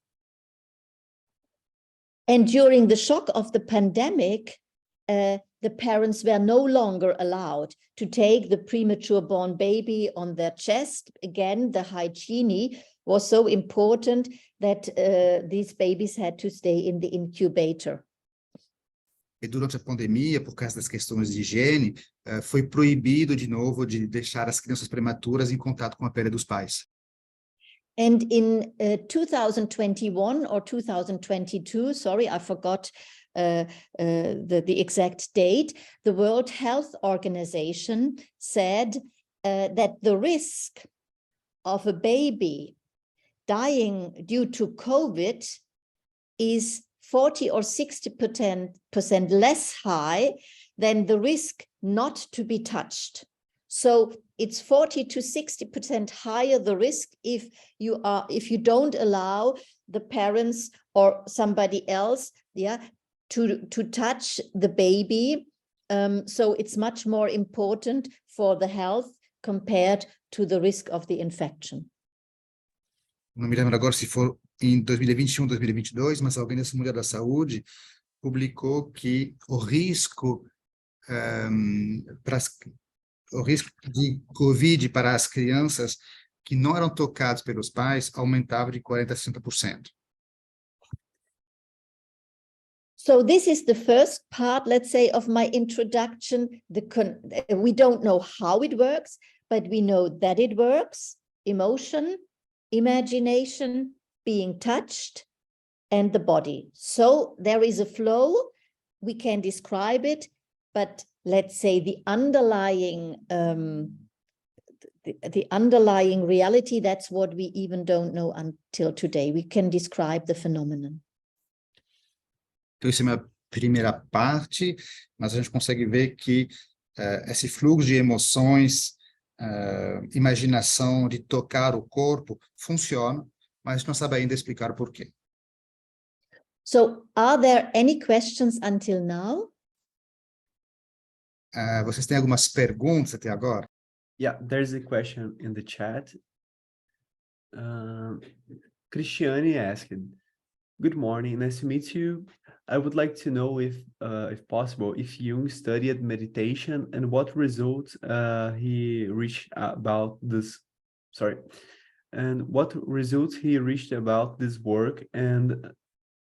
And during the shock of the pandemic, the parents were no longer allowed to take the premature born baby on their chest. Again, the hygiene was so important that these babies had to stay in the incubator. E durante a pandemia, por causa das questões de higiene, foi proibido de novo de deixar as crianças prematuras em contato com a pele dos pais. And in 2021 or 2022, sorry, I forgot the exact date, the World Health Organization said that the risk of a baby dying due to COVID is 40 or 60% less high than the risk not to be touched. So it's 40 to 60% higher the risk if you don't allow the parents or somebody else, to touch the baby. So it's much more important for the health compared to the risk of the infection. Não me lembro agora se for em 2021, 2022, mas a Organização Mundial da Saúde publicou que o risco de Covid para as crianças que não eram tocadas pelos pais aumentava de 40% a 60%. So this is the first part, let's say, of my introduction. We don't know how it works, but we know that it works. Emotion, imagination, being touched, and the body. So there is a flow. We can describe it, but let's say the underlying reality, that's what we even don't know until today. We can describe the phenomenon. Então, essa é uma primeira parte, mas a gente consegue ver que esse fluxo de emoções, imaginação, de tocar o corpo, funciona, mas a gente não sabe ainda explicar o porquê. So, are there any questions until now? Vocês têm algumas perguntas até agora? Yeah, there's a question in the chat. Christiane asked, "Good morning, nice to meet you. I would like to know if possible, if Jung studied meditation and what results he reached about this. And what results he reached about this work, and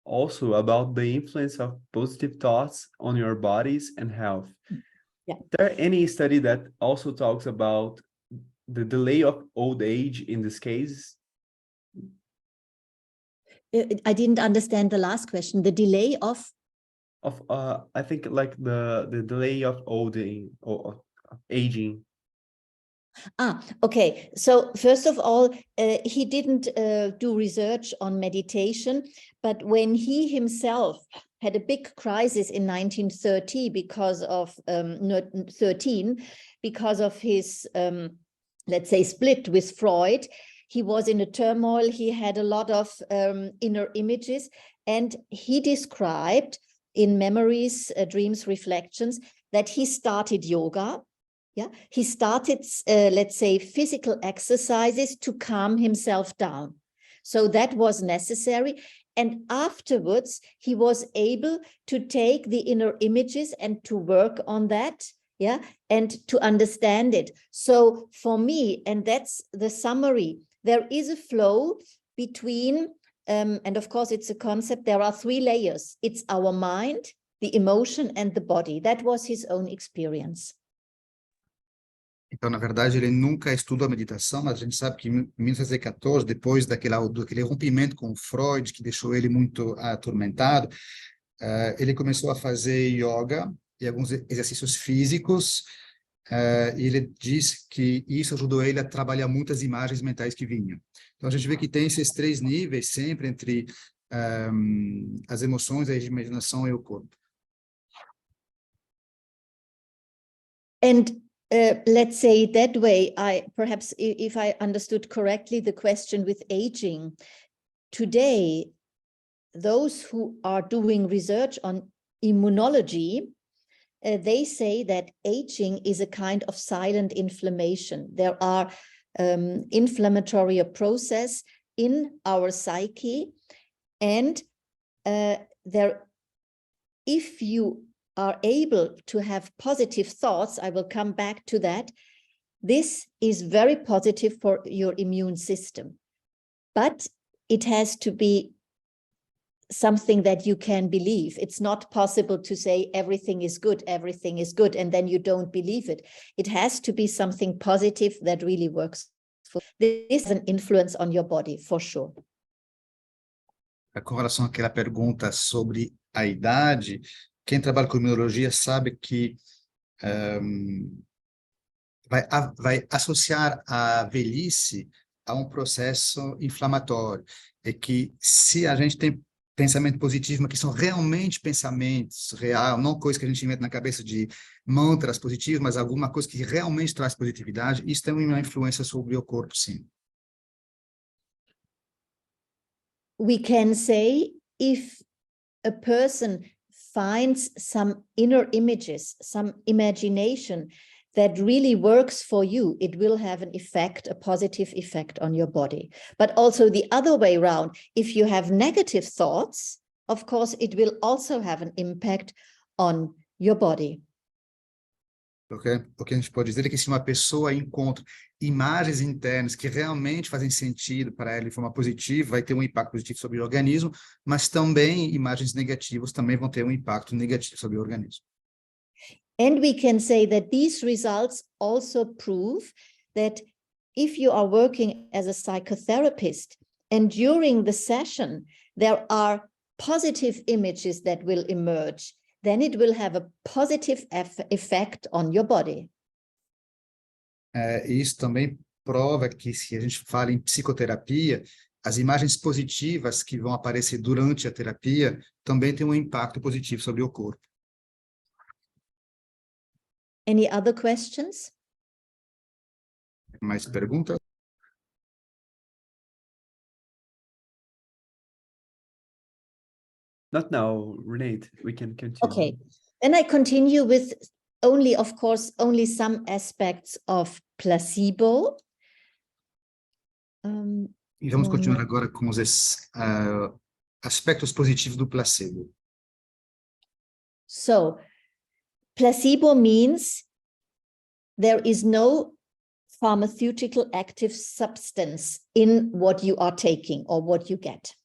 also about the influence of positive thoughts on your bodies and health. Yeah. Is there any study that also talks about the delay of old age in this case?" I didn't understand the last question. The delay of I think like the delay of aging. Okay. So first of all, he didn't do research on meditation, but when he himself had a big crisis in 1930 because of his let's say split with Freud, he was in a turmoil. He had a lot of inner images, and he described in Memories, Dreams, Reflections that he started yoga. Yeah, he started, let's say, physical exercises to calm himself down. So that was necessary. And afterwards, he was able to take the inner images and to work on that, yeah, and to understand it. So for me, and that's the summary, there is a flow between, and of course, it's a concept, there are three layers. It's our mind, the emotion, and the body. That was his own experience. Então, na verdade, ele nunca estudou a meditação, mas a gente sabe que em 1914, depois daquele rompimento com Freud, que deixou ele muito atormentado, ele começou a fazer yoga e alguns exercícios físicos, e ele disse que isso ajudou ele a trabalhar muitas imagens mentais que vinham. Então, a gente vê que tem esses três níveis, sempre entre as emoções, a imaginação e o corpo. And let's say that way, perhaps if I understood correctly the question with aging, today, those who are doing research on immunology, they say that aging is a kind of silent inflammation. There are inflammatory process in our psyche, and if you are able to have positive thoughts, I will come back to that, this is very positive for your immune system. But it has to be something that you can believe. It's not possible to say everything is good, and then you don't believe it. It has to be something positive that really works. This has an influence on your body, for sure. Com relação àquela pergunta sobre a idade, quem trabalha com imunologia sabe que vai associar a velhice a um processo inflamatório. E que se a gente tem pensamento positivo, mas que são realmente pensamentos reais, não coisa que a gente inventa na cabeça de mantras positivos, mas alguma coisa que realmente traz positividade, isso tem uma influência sobre o corpo, sim. We can say if a person finds some inner images, some imagination that really works for you, it will have an effect, a positive effect on your body. But also the other way around, if you have negative thoughts, of course, it will also have an impact on your body. Okay? O que a gente pode dizer é que se uma pessoa encontra imagens internas que realmente fazem sentido para ela de forma positiva, vai ter um impacto positivo sobre o organismo, mas também imagens negativas também vão ter um impacto negativo sobre o organismo. And we can say that these results also prove that if you are working as a psychotherapist and during the session there are positive images that will emerge, then it will have a positive effect on your body. Isso também prova que se a gente fala em psicoterapia, as imagens positivas que vão aparecer durante a terapia também têm um impacto positivo sobre o corpo. Any other questions? Mais perguntas? Not now, Renate. We can continue. Okay, then I continue with only, of course, only some aspects of placebo. E vamos continuar agora com os aspectos positivos do placebo. So, placebo means there is no pharmaceutical active substance in what you are taking or what you get.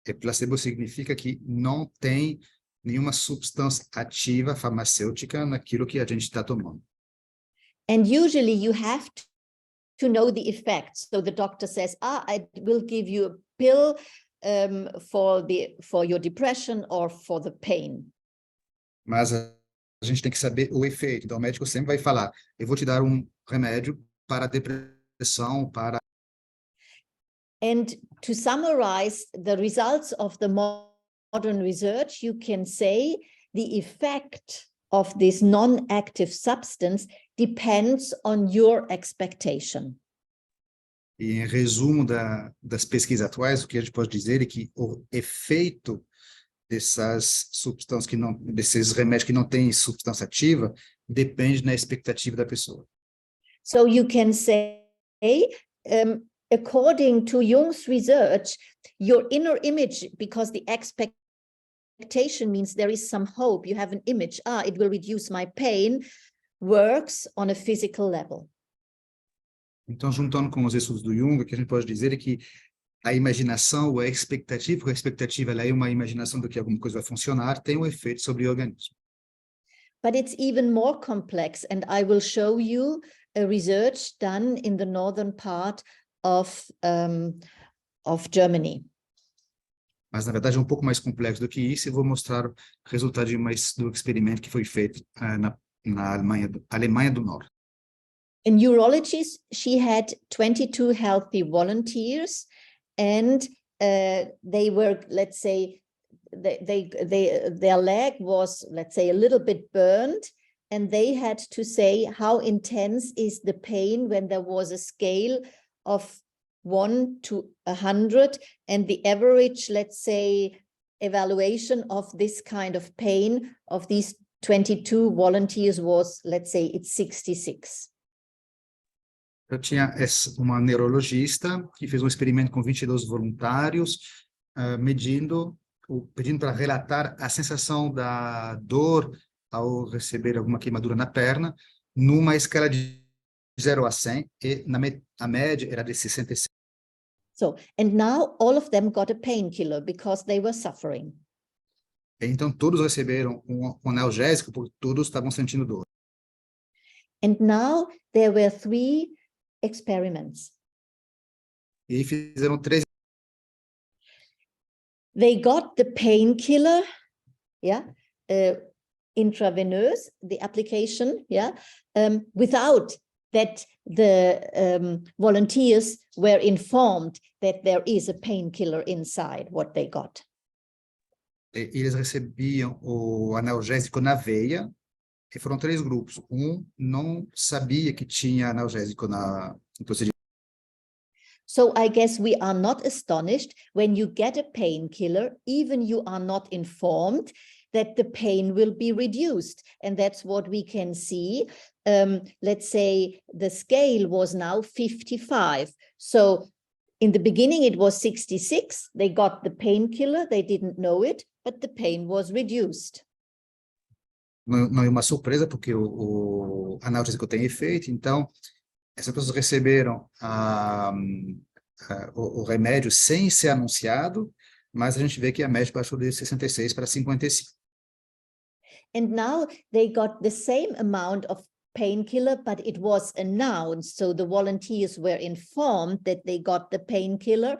E placebo significa que não tem nenhuma substância ativa farmacêutica naquilo que a gente está tomando. And usually you have to know the effects. So the doctor says, I will give you a pill for your depression or for the pain. Mas a gente tem que saber o efeito. Então o médico sempre vai falar, eu vou te dar um remédio para a depressão, para... And to summarize the results of the modern research, you can say the effect of this non-active substance depends on your expectation. E em resumo das pesquisas atuais, o que a gente pode dizer é que o efeito dessas substâncias desses remédios que não têm substância ativa depende da expectativa da pessoa. So you can say, according to Jung's research, your inner image, because the expectation means there is some hope, you have an image, it will reduce my pain, works on a physical level. Então, juntando com os estudos do Jung, o que a gente pode dizer é que a imaginação ou a expectativa, porque a expectativa ela é uma imaginação do que alguma coisa vai funcionar, tem um efeito sobre o organismo. But it's even more complex, and I will show you a research done in the northern part of Germany. Mas, na verdade, é um pouco mais complexo do que isso, e vou mostrar o resultado do experimento que foi feito na Alemanha do Norte. In neurology, she had 22 healthy volunteers, and they were, let's say, their leg was, let's say, a little bit burned, and they had to say how intense is the pain when there was a scale of 1 to 100, and the average, let's say, evaluation of this kind of pain of these 22 volunteers was, let's say, it's 66. Eu tinha uma neurologista que fez um experimento com 22 voluntários, pedindo para relatar a sensação da dor ao receber alguma queimadura na perna, numa escala de 0 a 100, e a média era de 66. So, and now all of them got a painkiller because they were suffering. Então, todos receberam um analgésico porque todos estavam sentindo dor. And now there were 3 experiments. E aí fizeram 3. They got the painkiller, yeah, intravenous, the application, yeah, without that the volunteers were informed that there is a painkiller inside what they got. Eles recebiam o analgésico na veia, e foram 3 grupos. Um não sabia que tinha analgésico no procedimento. So I guess we are not astonished when you get a painkiller, even you are not informed that the pain will be reduced. And that's what we can see. Let's say the scale was now 55. So in the beginning, it was 66. They got the painkiller. They didn't know it, but the pain was reduced. Não é uma surpresa, porque o analgésico tem efeito. Então, essas pessoas receberam o remédio sem ser anunciado, mas a gente vê que a média baixou de 66 para 55. And now they got the same amount of painkiller, but it was announced. So the volunteers were informed that they got the painkiller.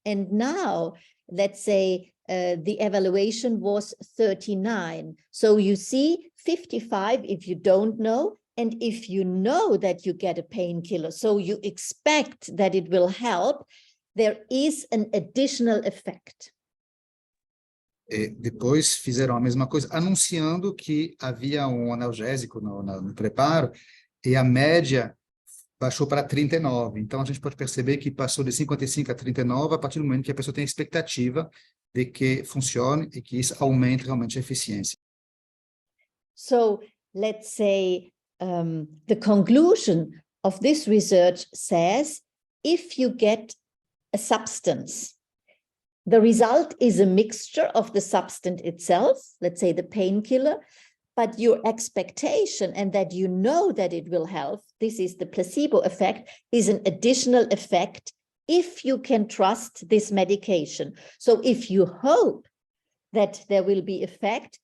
And now, let's say, the evaluation was 39. So you see 55 if you don't know, and if you know that you get a painkiller, so you expect that it will help, there is an additional effect. E depois fizeram a mesma coisa, anunciando que havia um analgésico no preparo, e a média baixou para 39. Então, a gente pode perceber que passou de 55 a 39 a partir do momento que a pessoa tem a expectativa de que funcione e que isso aumente realmente a eficiência. So, let's say the conclusion of this research says, if you get a substance, the result is a mixture of the substance itself, let's say the painkiller, but your expectation and that you know that it will help, this is the placebo effect, is an additional effect if you can trust this medication. So if you hope that there will be effect,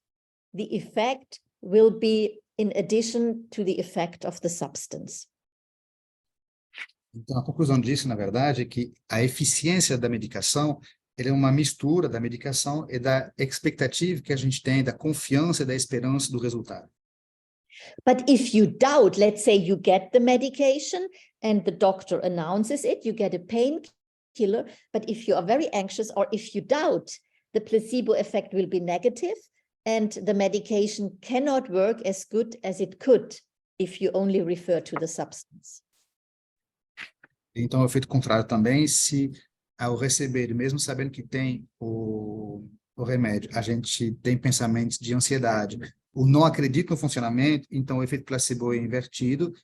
the effect will be in addition to the effect of the substance. Então, a conclusão disso, na verdade, é que a eficiência da medicação é uma mistura da medicação e da expectativa que a gente tem, da confiança e da esperança do resultado. But if you doubt, let's say you get the medication and the doctor announces it, you get a painkiller, but if you are very anxious or if you doubt, the placebo effect will be negative and the medication cannot work as good as it could if you only refer to the substance. Então, o efeito contrário também, se ao receber, mesmo sabendo que tem o remédio, a gente tem pensamentos de ansiedade, ou não acredita no funcionamento, então o efeito placebo é invertido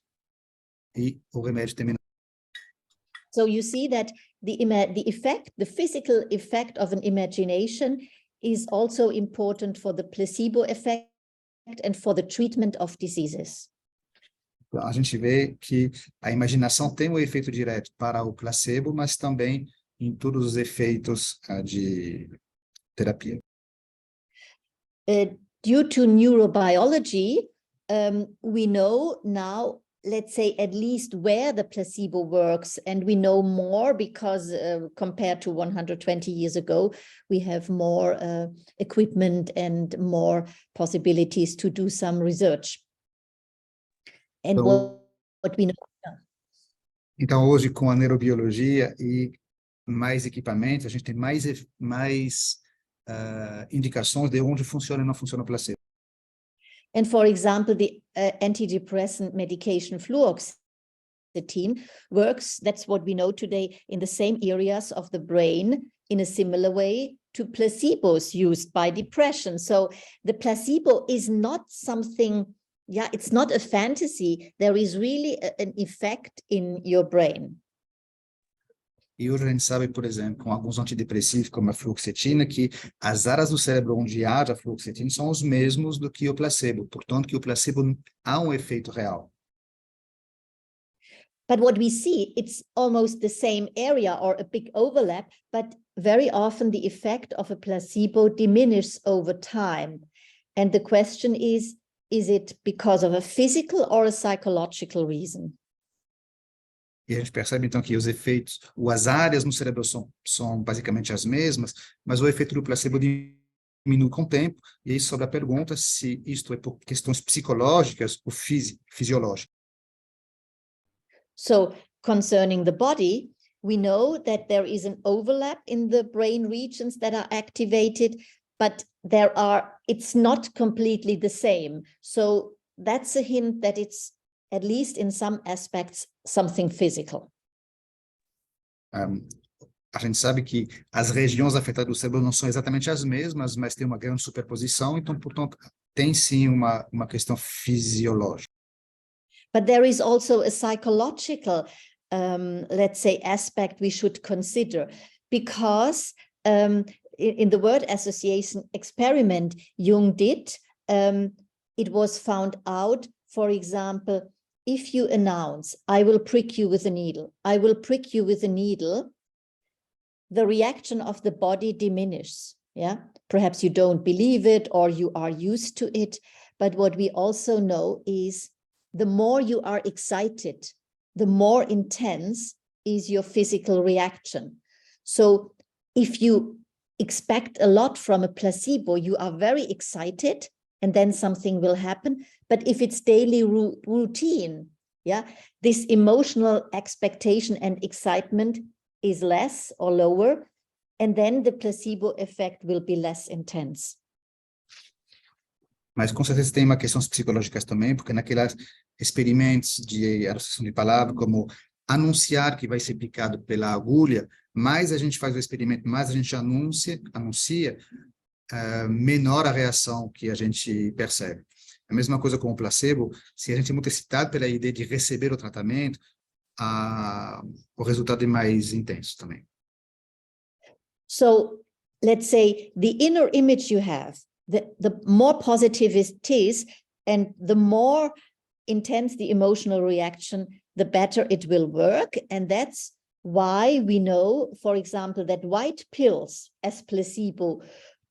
e o remédio termina. So you see that the effect, the physical effect of an imagination is also important for the placebo effect and for the treatment of diseases. Então, a gente vê que a imaginação tem um efeito direto para o placebo, mas também em todos os efeitos de terapia. Due to neurobiology, we know now, let's say, at least where the placebo works, and we know more because compared to 120 years ago, we have more equipment and more possibilities to do some research. And Então, what we know. Então, hoje, com a neurobiologia e mais equipamentos, a gente tem mais indicações de onde funciona e não funciona o placebo. And for example, the antidepressant medication fluoxetine works, that's what we know today, in the same areas of the brain in a similar way to placebos used by depression. So the placebo is not something, it's not a fantasy. There is really an effect in your brain. E hoje a gente sabe, por exemplo, com alguns antidepressivos, como a fluoxetina, que as áreas do cérebro onde haja a fluoxetina são os mesmos do que o placebo. Portanto, que o placebo há um efeito real. But what we see, it's almost the same area or a big overlap, but very often the effect of a placebo diminishes over time. And the question is it because of a physical or a psychological reason? E a gente percebe, então, que os efeitos, as áreas no cérebro são basicamente as mesmas, mas o efeito do placebo diminui com o tempo, e aí sobre a pergunta se isto é por questões psicológicas ou fisiológicas. So, concerning the body, we know that there is an overlap in the brain regions that are activated, but it's not completely the same. So that's a hint that it's, at least in some aspects, something physical. A gente sabe que as regiões afetadas do cérebro não são exatamente as mesmas, mas tem uma grande superposição, então, portanto, tem sim uma questão fisiológica. But there is also a psychological, let's say, aspect we should consider, because in the word association experiment Jung did, it was found out, for example, if you announce, I will prick you with a needle, I will prick you with a needle, the reaction of the body diminishes. Yeah, perhaps you don't believe it or you are used to it. But what we also know is the more you are excited, the more intense is your physical reaction. So if you expect a lot from a placebo, you are very excited and then something will happen. But if it's daily routine, this emotional expectation and excitement is less or lower, and then the placebo effect will be less intense. Mas com certeza tem uma questões psicológicas também, porque naqueles experimentos de associação de palavra, como anunciar que vai ser picado pela agulha, mais a gente faz o experimento, mais a gente anuncia, menor a reação que a gente percebe. A mesma coisa com o placebo, se a gente é muito excitado pela ideia de receber o tratamento, o resultado é mais intenso também. So, let's say the inner image you have, the more positive it is, and the more intense the emotional reaction, the better it will work. And that's why we know, for example, that white pills as placebo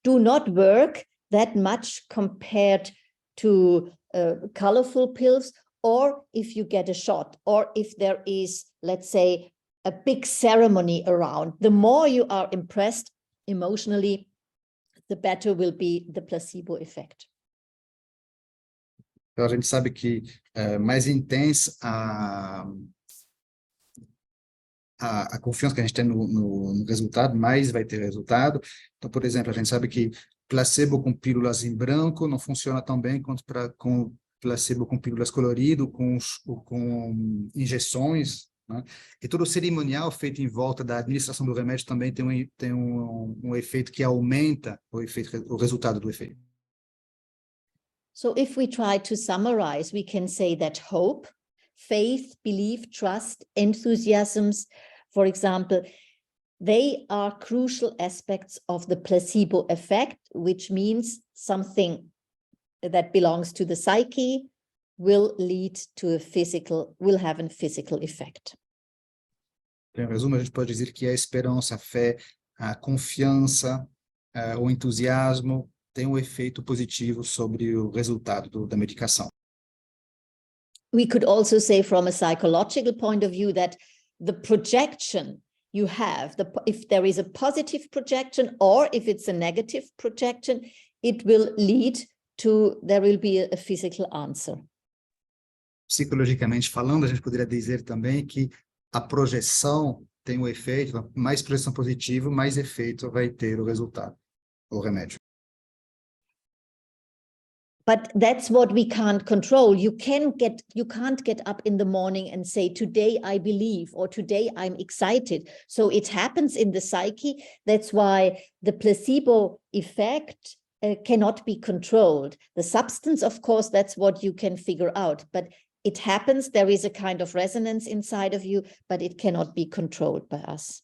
do not work that much compared to colorful pills, or if you get a shot, or if there is, let's say, a big ceremony around. The more you are impressed emotionally, the better will be the placebo effect. Então, a gente sabe que mais intensa a confiança que a gente tem no resultado, mais vai ter resultado. Então, por exemplo, a gente sabe que placebo com pílulas em branco não funciona tão bem quanto com placebo com pílulas colorido, com injeções, né? E todo o cerimonial feito em volta da administração do remédio também tem um efeito que aumenta o resultado do efeito. So if we try to summarize, we can say that hope, faith, belief, trust, enthusiasms, for example, they are crucial aspects of the placebo effect, which means something that belongs to the psyche will lead to will have a physical effect. Em resumo, a gente pode dizer que a esperança, a fé, a confiança, o entusiasmo tem um efeito positivo sobre o resultado da medicação. We could also say from a psychological point of view that the projection you have, if there is a positive projection or if it's a negative projection, it will lead to, there will be a physical answer. Psicologicamente falando, a gente poderia dizer também que a projeção tem o efeito, mais projeção positiva, mais efeito vai ter o resultado, o remédio. But that's what we can't control. You can't get up in the morning and say, today I believe, or today I'm excited. So it happens in the psyche. That's why the placebo effect cannot be controlled. The substance, of course, that's what you can figure out. But it happens, there is a kind of resonance inside of you, but it cannot be controlled by us.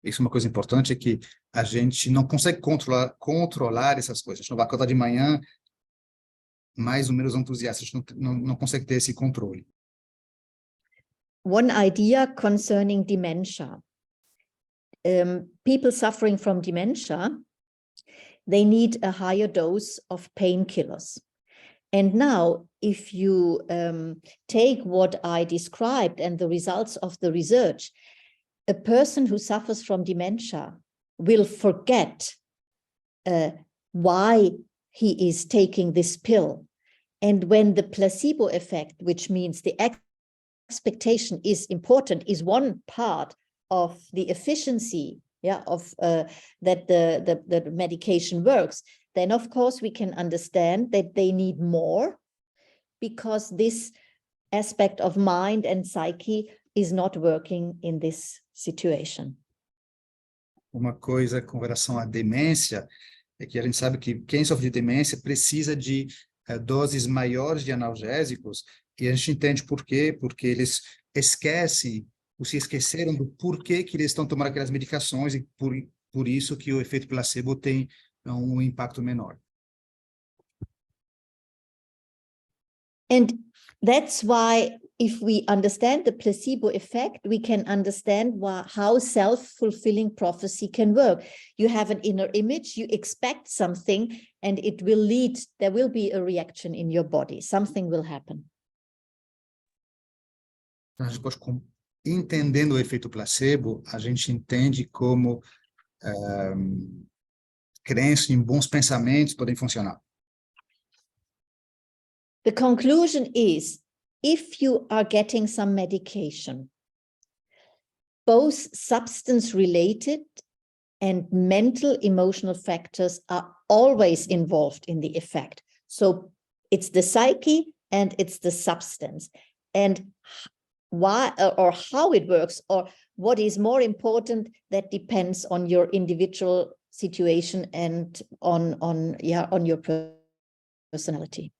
Isso é uma coisa importante, é que a gente não consegue controlar essas coisas. A gente não vai acordar de manhã mais ou menos entusiasta, a gente não consegue ter esse controle. One idea concerning dementia. People suffering from dementia, they need a higher dose of painkillers. And now, if you take what I described and the results of the research, a person who suffers from dementia will forget why he is taking this pill. And when the placebo effect, which means the expectation is important, is one part of the efficiency, of that the medication works, then of course we can understand that they need more, because this aspect of mind and psyche is not working in this situation. Uma coisa com relação à demência é que a gente sabe que quem sofre de demência precisa de doses maiores de analgésicos, e a gente entende por quê, porque eles esquecem, ou se esqueceram do porquê que eles estão tomando aquelas medicações, e por isso que o efeito placebo tem um impacto menor. And that's why, if we understand the placebo effect, we can understand how self-fulfilling prophecy can work. You have an inner image, you expect something, and it will lead, there will be a reaction in your body, something will happen. A gente pode, entendendo o efeito placebo, a gente entende como crença em bons pensamentos podem funcionar. The conclusion is, if you are getting some medication, both substance-related and mental emotional factors are always involved in the effect. So it's the psyche and it's the substance. And why or how it works, or what is more important, that depends on your individual situation and on your personality.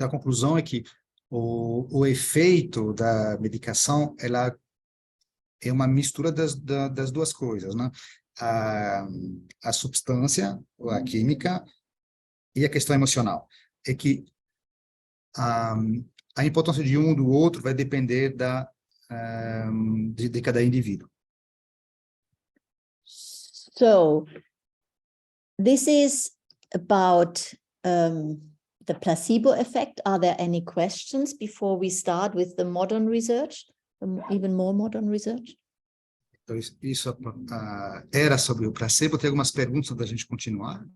A conclusão é que o efeito da medicação, ela é uma mistura das duas coisas, né? A substância, a química, e a questão emocional. É que a importância de um do outro vai depender de cada indivíduo. So, this is about the placebo effect. Are there any questions before we start with the modern research, even more modern research? Então, isso era sobre o placebo. Tem algumas perguntas da gente continuar?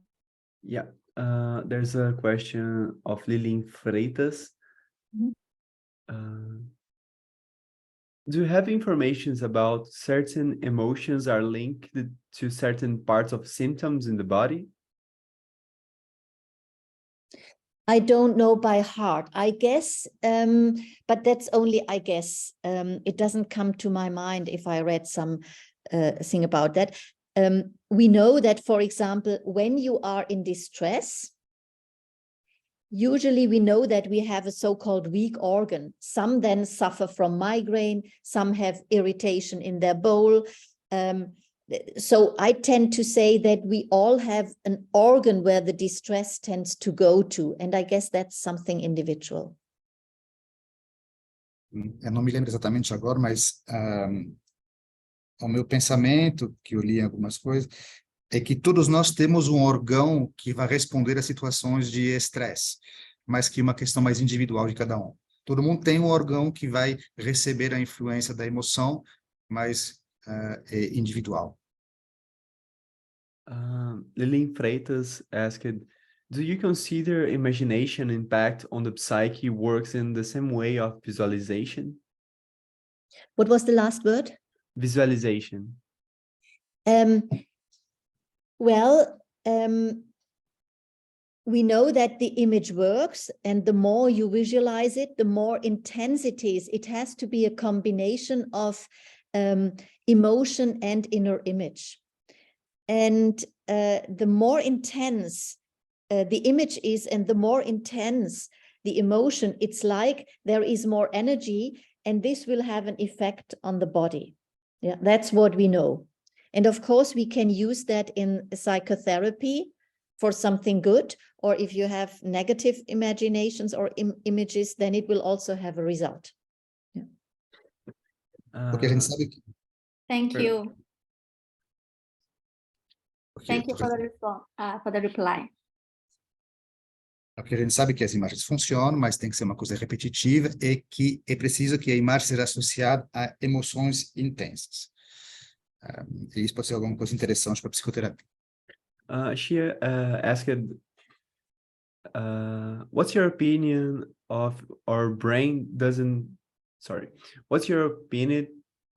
Yeah, there's a question of Lilin Freitas. Do you have information about certain emotions are linked to certain parts of symptoms in the body? I don't know by heart, I guess, but that's only, I guess. It doesn't come to my mind if I read some thing about that. We know that, for example, when you are in distress, usually we know that we have a so-called weak organ. Some then suffer from migraine, some have irritation in their bowel. So I tend to say that we all have an organ where the distress tends to go to, and I guess that's something individual. Eu não me lembro exatamente agora, mas o meu pensamento, que eu li em algumas coisas, é que todos nós temos um órgão que vai responder a situações de estresse, mas que é uma questão mais individual de cada um. Todo mundo tem um órgão que vai receber a influência da emoção, mas é individual. Lilin Freitas asked, do you consider imagination impact on the psyche works in the same way of visualization? What was the last word? visualization? Well, we know that the image works, and the more you visualize it, the more intense it is. It has to be a combination of emotion and inner image. And the more intense the image is, and the more intense the emotion, it's like there is more energy, and this will have an effect on the body. Yeah, that's what we know. And of course, we can use that in psychotherapy for something good, or if you have negative imaginations or images, then it will also have a result. Yeah. Porque a gente sabe que... Thank you. Okay, Thank you for the reply. Porque a gente sabe que as imagens funcionam, mas tem que ser uma coisa repetitiva e que é preciso que a imagem seja associada a emoções intensas. E isso pode ser alguma coisa interessante para a psicoterapia. She asked, what's your opinion of our brain doesn't, sorry, what's your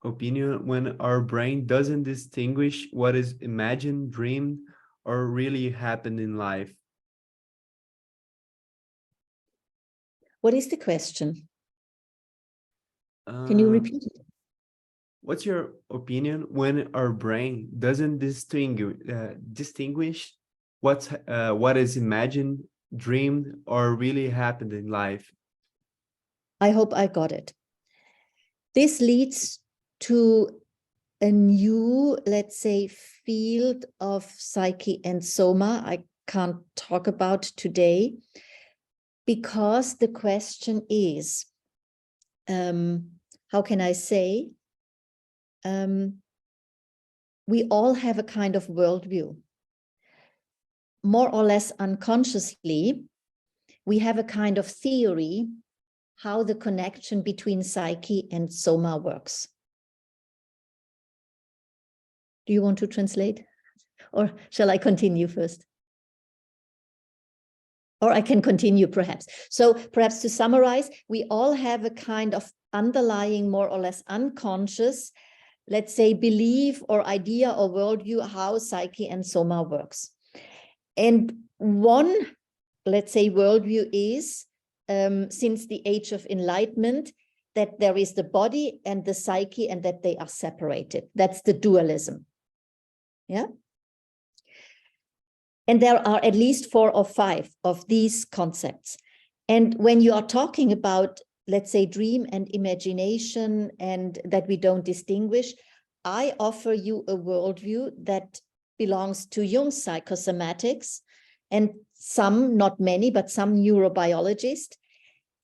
opinion when our brain doesn't distinguish what is imagined, dreamed, or really happened in life? What is the question? Can you repeat it? What's your opinion when our brain doesn't distinguish what is imagined, dreamed, or really happened in life? I hope I got it. This leads to a new, let's say, field of Psyche and Soma I can't talk about today, because the question is, how can I say, we all have a kind of worldview. More or less unconsciously, we have a kind of theory how the connection between Psyche and Soma works. Do you want to translate? Or shall I continue first? Or I can continue perhaps. So perhaps to summarize, we all have a kind of underlying, more or less unconscious, let's say, belief or idea or worldview how Psyche and Soma works. And one, let's say, worldview is, since the age of enlightenment, that there is the body and the psyche and that they are separated. That's the dualism. Yeah. And there are at least 4 or 5 of these concepts. And when you are talking about, let's say, dream and imagination and that we don't distinguish, I offer you a worldview that belongs to Jung's psychosomatics, and some, not many, but some neurobiologists,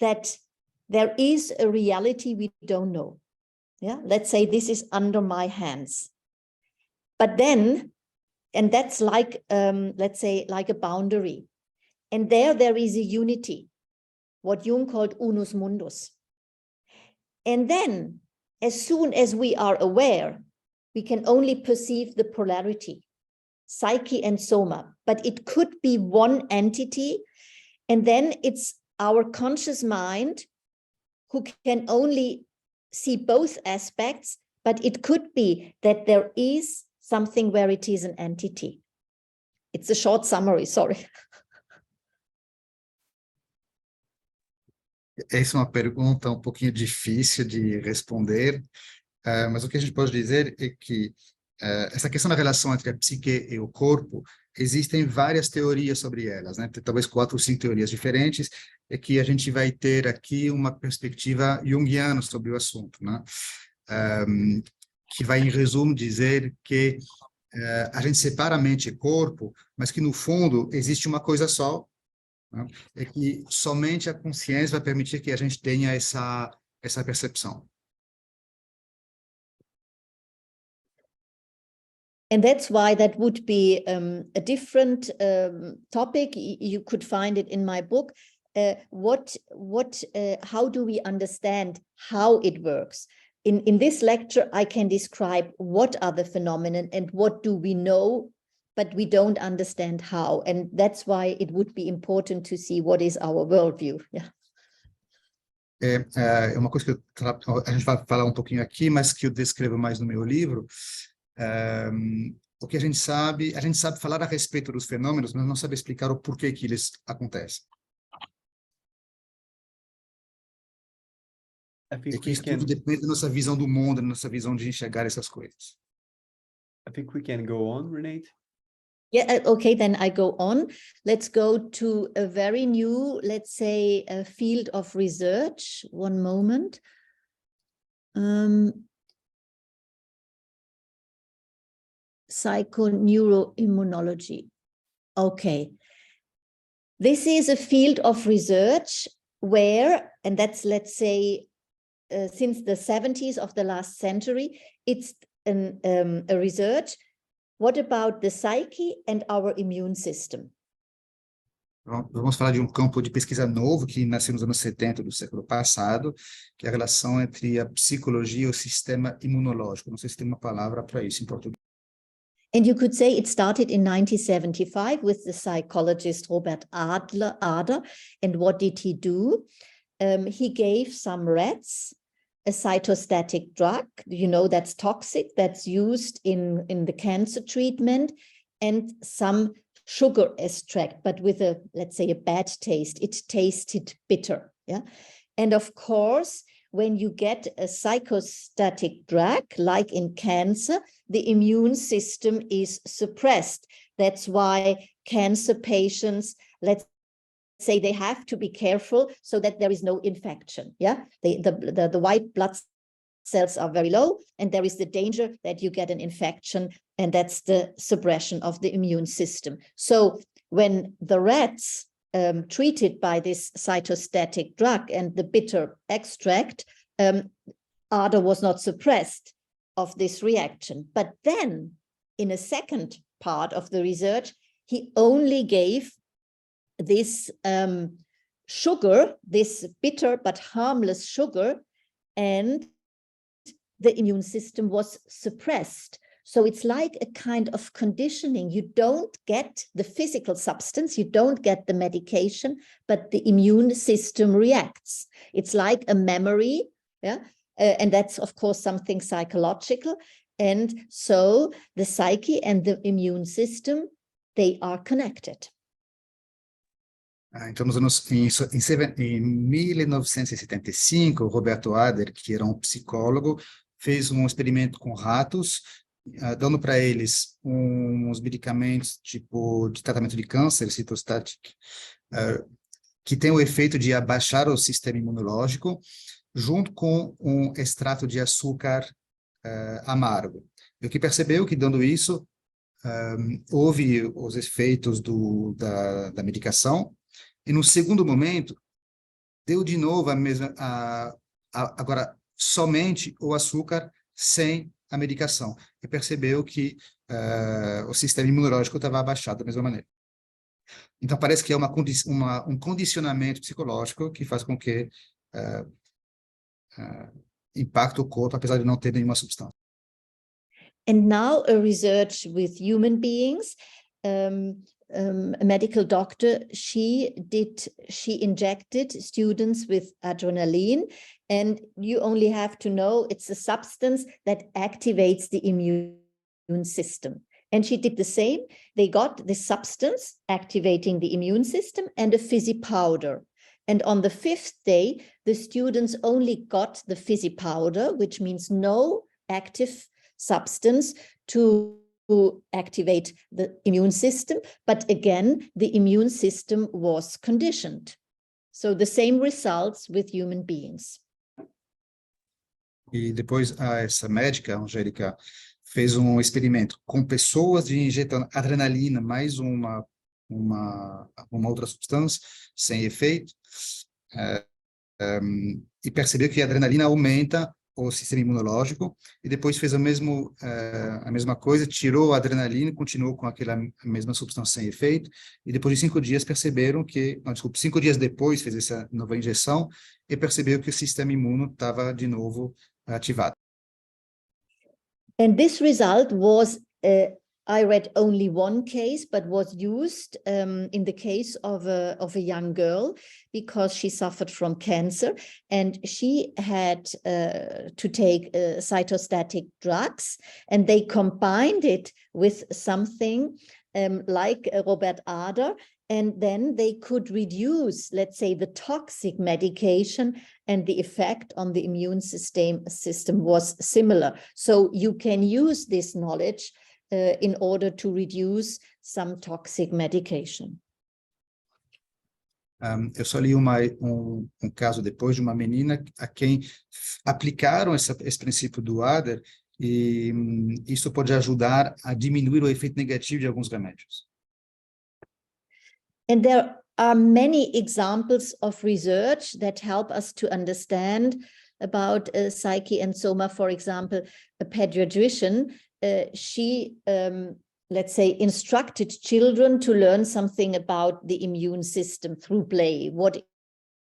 that there is a reality we don't know. Yeah, let's say this is under my hands. But then, and that's like, let's say, like a boundary. And there is a unity, what Jung called unus mundus. And then, as soon as we are aware, we can only perceive the polarity, Psyche and Soma, but it could be one entity. And then it's our conscious mind who can only see both aspects, but it could be that there is something where it is an entity. It's a short summary, sorry. Essa é uma pergunta um pouquinho difícil de responder, mas o que a gente pode dizer é que essa questão da relação entre a psique e o corpo, existem várias teorias sobre elas, né? Talvez 4 ou 5 teorias diferentes, e que a gente vai ter aqui uma perspectiva junguiana sobre o assunto, né? Que vai, em resumo, dizer que a gente separa mente e corpo, mas que, no fundo, existe uma coisa só, né? É que somente a consciência vai permitir que a gente tenha essa percepção. And that's why that would be a different topic. You could find it in my book. How do we understand how it works? In this lecture, I can describe what are the phenomena and what do we know, but we don't understand how. And that's why it would be important to see what is our worldview. Yeah. é uma coisa que a gente vai falar um pouquinho aqui, mas que eu descrevo mais no meu livro. O que a gente sabe falar a respeito dos fenômenos, mas não sabe explicar o porquê que eles acontecem. E que isso tudo depende da nossa visão do mundo, da nossa visão de enxergar essas coisas. I think we can go on, Renate. Yeah, okay, then I go on. Let's go to a very new, let's say, a field of research. One moment. Psychoneuroimmunology. Okay. This is a field of research where, and that's, let's say, since the 70s of the last century, it's a research. What about the psyche and our immune system? Vamos falar de um campo de pesquisa novo que nasceu nos anos 70 do século passado, que é a relação entre a psicologia e o sistema imunológico. Não sei se tem uma palavra para isso em português. And you could say it started in 1975 with the psychologist Robert Ader. And what did he do? He gave some rats a cytostatic drug, you know, that's toxic, that's used in the cancer treatment, and some sugar extract, but with a, let's say, a bad taste. It tasted bitter, yeah? And of course, when you get a psychostatic drug, like in cancer, the immune system is suppressed. That's why cancer patients, let's say, they have to be careful so that there is no infection. Yeah, the white blood cells are very low, and there is the danger that you get an infection, and that's the suppression of the immune system. So when the rats treated by this cytostatic drug and the bitter extract, Ader was not suppressed of this reaction. But then in a second part of the research, he only gave this sugar, this bitter but harmless sugar, and the immune system was suppressed. So it's like a kind of conditioning. You don't get the physical substance, you don't get the medication, but the immune system reacts. It's like a memory, yeah, and that's of course something psychological. And so the psyche and the immune system, they are connected. Então, em 1975, Roberto Ader, que era um psicólogo, fez um experimento com ratos, dando para eles uns medicamentos tipo de tratamento de câncer, citostatic, que tem o efeito de abaixar o sistema imunológico, junto com um extrato de açúcar amargo. E o que percebeu que, dando isso, houve os efeitos da medicação, e no segundo momento, deu de novo agora somente o açúcar sem a medicação, e percebeu que o sistema imunológico estava abaixado da mesma maneira. Então, parece que é um condicionamento psicológico que faz com que impacte o corpo, apesar de não ter nenhuma substância. And now a research with human beings, a medical doctor, she injected students with adrenaline, and you only have to know it's a substance that activates the immune system. And she did the same. They got this substance activating the immune system and a fizzy powder. And on the 5th day, the students only got the fizzy powder, which means no active substance to activate the immune system. But again, the immune system was conditioned. So the same results with human beings. E depois essa médica, Angélica, fez um experimento com pessoas injetando adrenalina, mais uma outra substância, sem efeito, e percebeu que a adrenalina aumenta o sistema imunológico, e depois fez a mesma coisa, tirou a adrenalina e continuou com a mesma substância sem efeito, e depois de 5 dias perceberam que, 5 dias depois fez essa nova injeção, e percebeu que o sistema imune estava de novo ativado. And this result was I read only one case, but was used in the case of a young girl because she suffered from cancer and she had to take cytostatic drugs, and they combined it with something like Robert Ader, and then they could reduce, let's say, the toxic medication, and the effect on the immune system was similar. So you can use this knowledge in order to reduce some toxic medication. Eu só li um caso depois de uma menina a quem aplicaram esse princípio do Ader, e isso pode ajudar a diminuir o efeito negativo de alguns remédios. And there are many examples of research that help us to understand about Psyche and Soma. For example, a pediatrician, she, let's say, instructed children to learn something about the immune system through play. What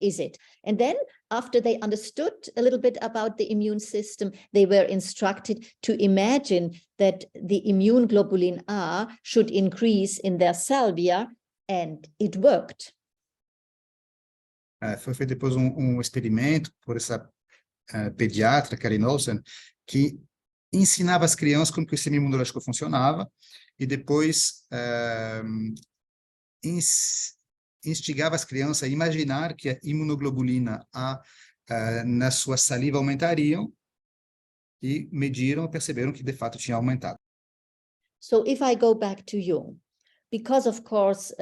is it? And then after they understood a little bit about the immune system, they were instructed to imagine that the immune globulin A should increase in their salvia, and it worked. Foi feito depois experimento por essa pediatra, Karin Olsen, que ensinava as crianças como que o sistema imunológico funcionava, e depois instigava as crianças a imaginar que a imunoglobulina A na sua saliva aumentariam, e mediram e perceberam que de fato tinha aumentado. So if I go back to Jung, because of course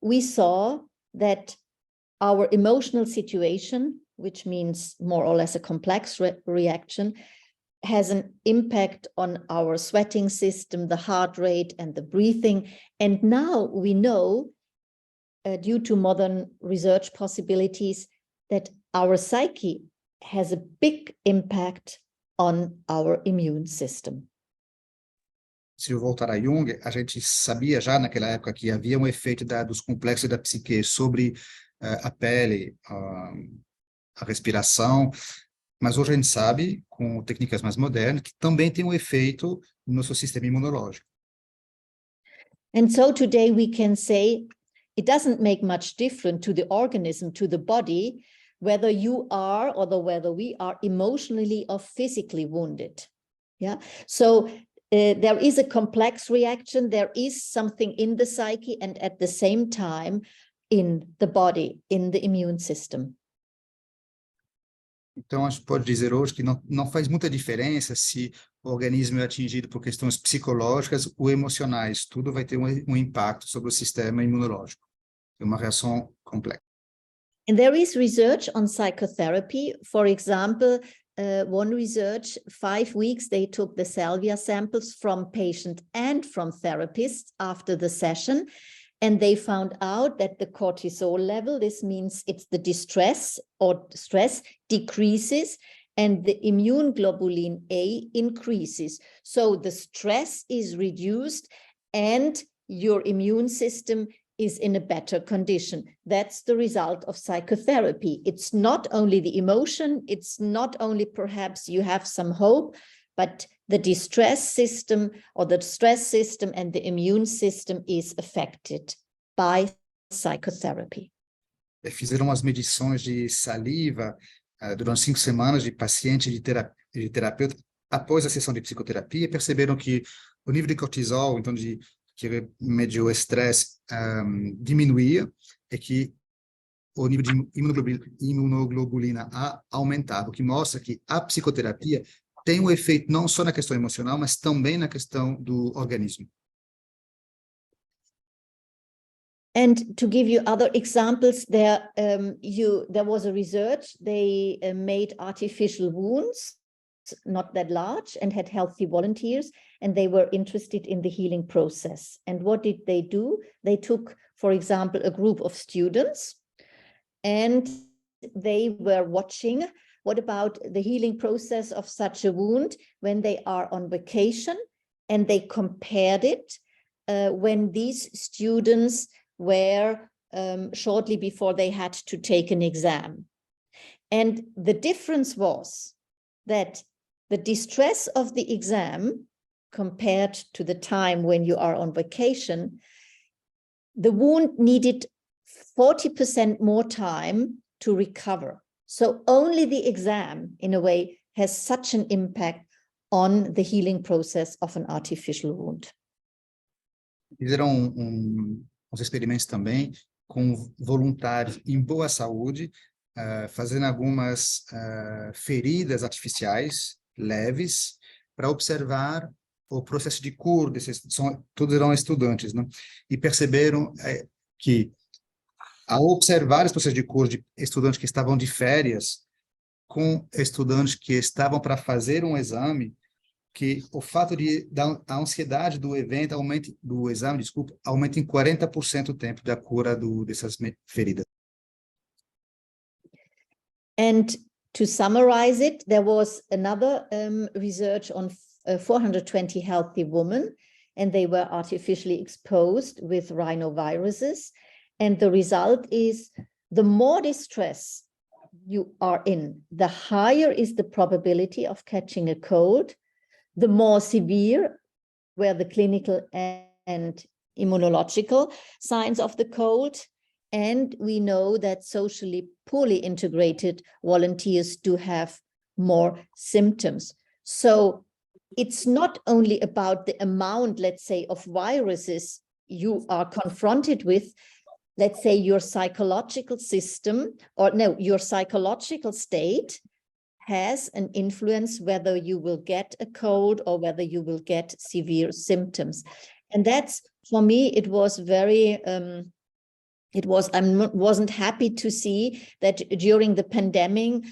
we saw that our emotional situation, which means more or less a complex reaction, has an impact on our sweating system, the heart rate, and the breathing. And now we know, due to modern research possibilities, that our psyche has a big impact on our immune system. Se eu voltar a Jung, a gente sabia já naquela época que havia efeito dos complexos da psique sobre a pele, a respiração, mas hoje a gente sabe, com técnicas mais modernas, que também tem efeito no nosso sistema imunológico. And so today we can say it doesn't make much difference to the organism, to the body, whether you are or whether we are emotionally or physically wounded. Yeah. So there is a complex reaction, there is something in the psyche and at the same time in the body, in the immune system. Então, a gente pode dizer hoje que não faz muita diferença se o organismo é atingido por questões psicológicas ou emocionais. Tudo vai ter impacto sobre o sistema imunológico. É uma reação complexa. And there is research on psychotherapy. For example, one research, 5 weeks, they took the salvia samples from patient and from therapists after the session. And they found out that the cortisol level, this means it's the distress or stress, decreases, and the immune globulin A increases. So the stress is reduced and your immune system is in a better condition. That's the result of psychotherapy. It's not only the emotion, it's not only perhaps you have some hope, but the distress system or the stress system and the immune system is affected by psychotherapy. Fizeram umas medições de saliva durante 5 semanas de paciente de terapeuta após a sessão de psicoterapia, e perceberam que o nível de cortisol, então que mediu o estresse, diminuía, e que o nível de imunoglobulina A aumentava, o que mostra que a psicoterapia tem efeito não só na questão emocional, mas também na questão do organismo. And to give you other examples, there was a research. They made artificial wounds, not that large, and had healthy volunteers, and they were interested in the healing process. And what did they do? They took, for example, a group of students, and they were watching what about the healing process of such a wound when they are on vacation, and they compared it when these students were shortly before they had to take an exam. And the difference was that the distress of the exam compared to the time when you are on vacation, the wound needed 40% more time to recover. So only the exam, in a way, has such an impact on the healing process of an artificial wound. Fizeram uns experimentos também com voluntários em boa saúde, fazendo algumas feridas artificiais leves para observar o processo de cura desses, todos eram estudantes, né? E perceberam que, ao observar esse processo de cura de estudantes que estavam de férias com estudantes que estavam para fazer um exame, que o fato da ansiedade do evento do exame, aumenta em 40% o tempo da cura dessas feridas. And to summarize it, there was another research on 420 healthy women, and they were artificially exposed with rhinoviruses. And the result is, the more distress you are in, the higher is the probability of catching a cold. The more severe were the clinical and immunological signs of the cold. And we know that socially poorly integrated volunteers do have more symptoms. So it's not only about the amount, let's say, of viruses you are confronted with. Let's say your psychological system, or no, your psychological state has an influence whether you will get a cold or whether you will get severe symptoms. And that's, for me, it was very, I wasn't happy to see that during the pandemic,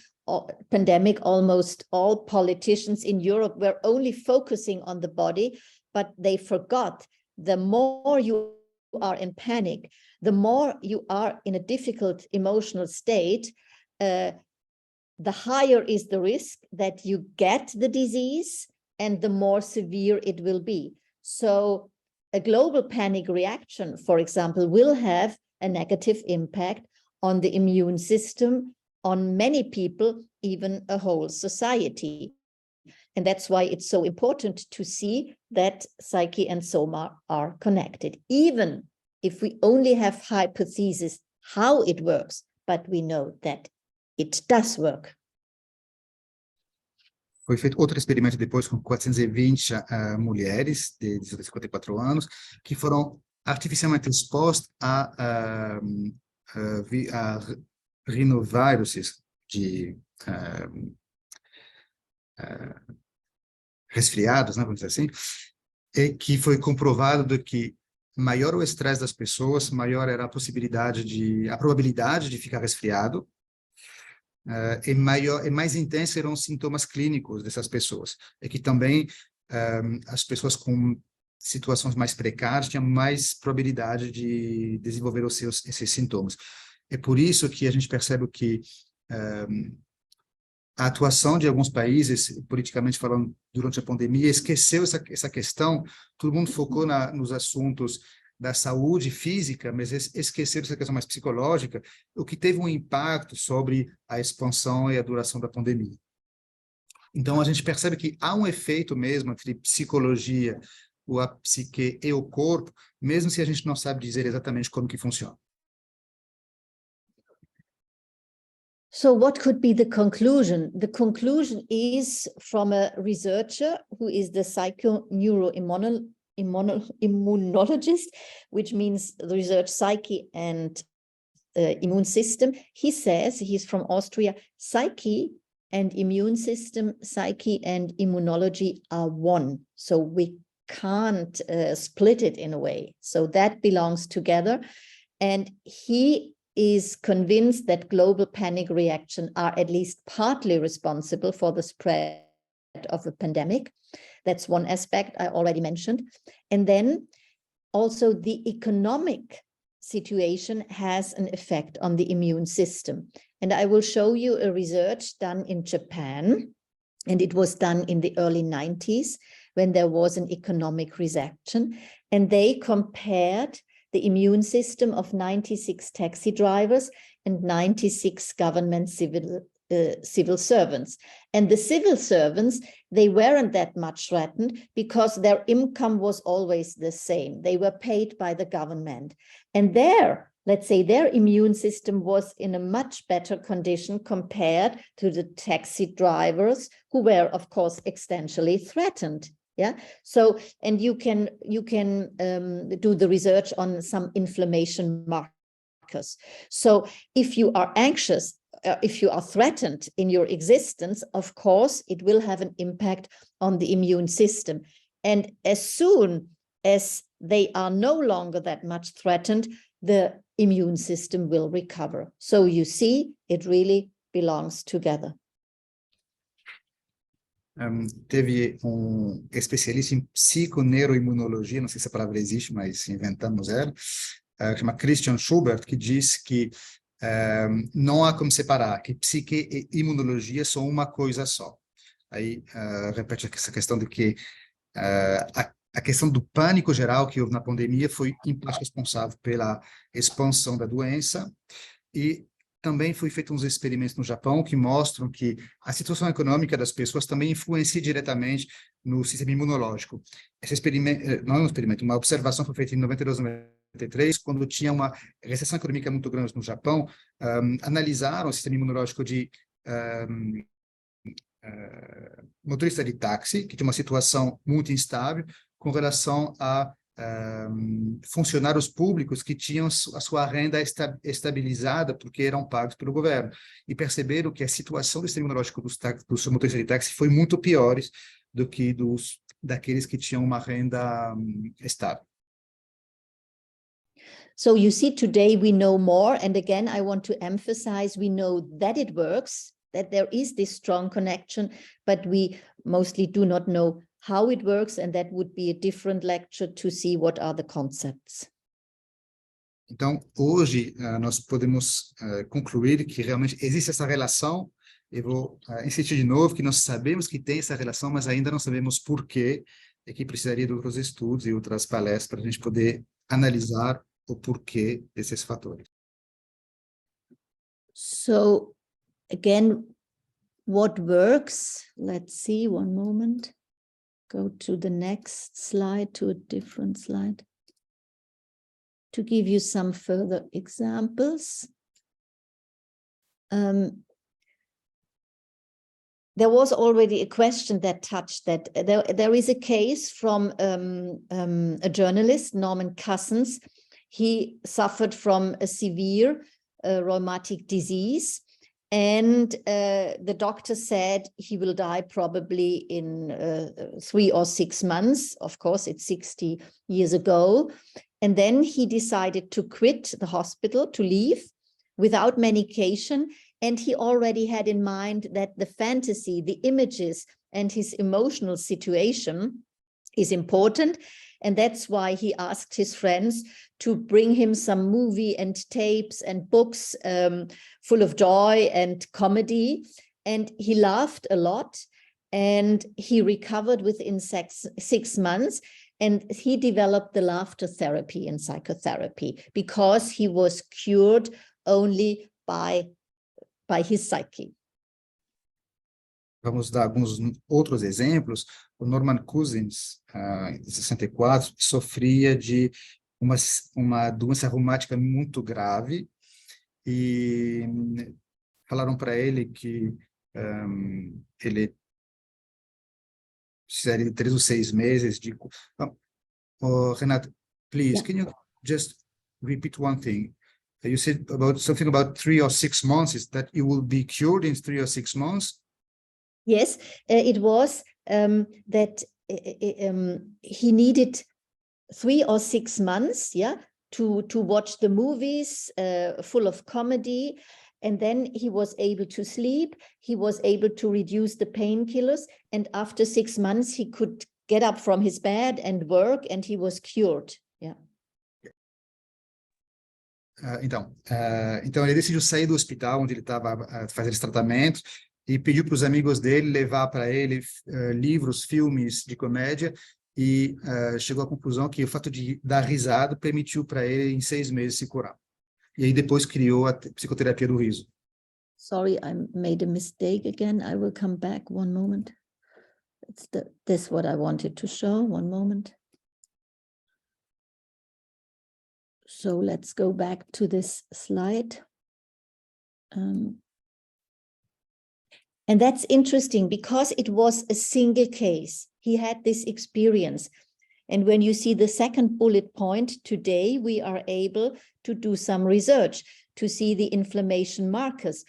almost all politicians in Europe were only focusing on the body, but they forgot the more you are in panic, the more you are in a difficult emotional state, the higher is the risk that you get the disease and the more severe it will be. So a global panic reaction, for example, will have a negative impact on the immune system, on many people, even a whole society. And that's why it's so important to see that Psyche and Soma are connected, even if we only have hypotheses how it works, but we know that it does work. Foi feito outro experimento depois com 420 mulheres de 54 anos que foram artificialmente expostas a rinoviruses de resfriados, né, vamos dizer assim, e que foi comprovado que maior o estresse das pessoas, maior era a probabilidade de ficar resfriado, e mais intensos eram os sintomas clínicos dessas pessoas. E que também as pessoas com situações mais precárias tinham mais probabilidade de desenvolver esses sintomas. É por isso que a gente percebe que a atuação de alguns países, politicamente falando, durante a pandemia, esqueceu essa questão. Todo mundo focou nos assuntos da saúde física, mas esqueceu essa questão mais psicológica, o que teve um impacto sobre a expansão e a duração da pandemia. Então, a gente percebe que há um efeito mesmo entre psicologia, a psique e o corpo, mesmo se a gente não sabe dizer exatamente como que funciona. So what could be the conclusion? The conclusion is from a researcher who is the psychoneuroimmunologist, which means the research psyche and immune system. He says, he's from Austria, psyche and immune system, psyche and immunology are one. So we can't split it in a way. So that belongs together. And he is convinced that global panic reaction are at least partly responsible for the spread of a pandemic. That's one aspect I already mentioned. And then also the economic situation has an effect on the immune system. And I will show you a research done in Japan, and it was done in the early 90s when there was an economic recession, and they compared the immune system of 96 taxi drivers and 96 government civil servants. And the civil servants, they weren't that much threatened because their income was always the same. They were paid by the government. And let's say their immune system was in a much better condition compared to the taxi drivers who were, of course, existentially threatened. Yeah. So, and you can do the research on some inflammation markers. So if you are anxious, if you are threatened in your existence, of course, it will have an impact on the immune system. And as soon as they are no longer that much threatened, the immune system will recover. So you see, it really belongs together. Teve especialista em psiconeuroimunologia, não sei se a palavra existe, mas inventamos ela, que chama Christian Schubert, que diz que não há como separar, que psique e imunologia são uma coisa só. Aí repete essa questão de que a questão do pânico geral que houve na pandemia foi em parte responsável pela expansão da doença, e também foi feito uns experimentos no Japão que mostram que a situação econômica das pessoas também influencia diretamente no sistema imunológico. Esse experimento, não é um experimento, uma observação foi feita em 92, 93, quando tinha uma recessão econômica muito grande no Japão, analisaram o sistema imunológico de motorista de táxi, que tinha uma situação muito instável, com relação a funcionários públicos que tinham a sua renda estabilizada porque eram pagos pelo governo, e perceberam que a situação do sistema imunológico dos motoristas de táxi foi muito pior do que daqueles que tinham uma renda estável. So you see, today we know more, and again, I want to emphasize, we know that it works, that there is this strong connection, but we mostly do not know how it works, and that would be a different lecture to see what are the concepts. Então, hoje, nós podemos concluir que realmente existe essa relação. Eu vou insistir de novo que nós sabemos que tem essa relação, mas ainda não sabemos por quê, e que precisaria de outros estudos e outras palestras para a gente poder analisar o porquê desses fatores. So, again, what works? Let's see, one moment. Go to the next slide, to a different slide, to give you some further examples. There was already a question that touched that. There is a case from a journalist, Norman Cousins. He suffered from a severe rheumatic disease, and the doctor said he will die probably in 3 or 6 months. Of course, it's 60 years ago. And then he decided to quit the hospital, to leave without medication. And he already had in mind that the fantasy, the images, and his emotional situation is important. And that's why he asked his friends to bring him some movie and tapes and books full of joy and comedy. And he laughed a lot, and he recovered within 6 months. And he developed the laughter therapy in psychotherapy because he was cured only by his psyche. Vamos dar alguns outros exemplos. O Norman Cousins, em 64, sofria de uma doença reumática muito grave, e falaram para ele que ele precisaria de 3 ou 6 meses de... Renate, please, can you just repeat one thing? You said something about 3 or 6 months. Is that you will be cured in 3 or 6 months? Yes, it was that he needed 3 or 6 months, to watch the movies full of comedy, and then he was able to sleep. He was able to reduce the painkillers, and after 6 months he could get up from his bed and work, and he was cured. Então ele decidiu sair do hospital onde ele estava fazendo esse tratamento, e pediu para os amigos dele levar para ele livros, filmes de comédia, e chegou à conclusão que o fato de dar risada permitiu para ele, em 6 meses, se curar. E aí depois criou a psicoterapia do riso. Sorry, I made a mistake again. I will come back one moment. It's this what I wanted to show. One moment. So let's go back to this slide. And that's interesting because it was a single case. He had this experience. And when you see the second bullet point, today we are able to do some research to see the inflammation markers.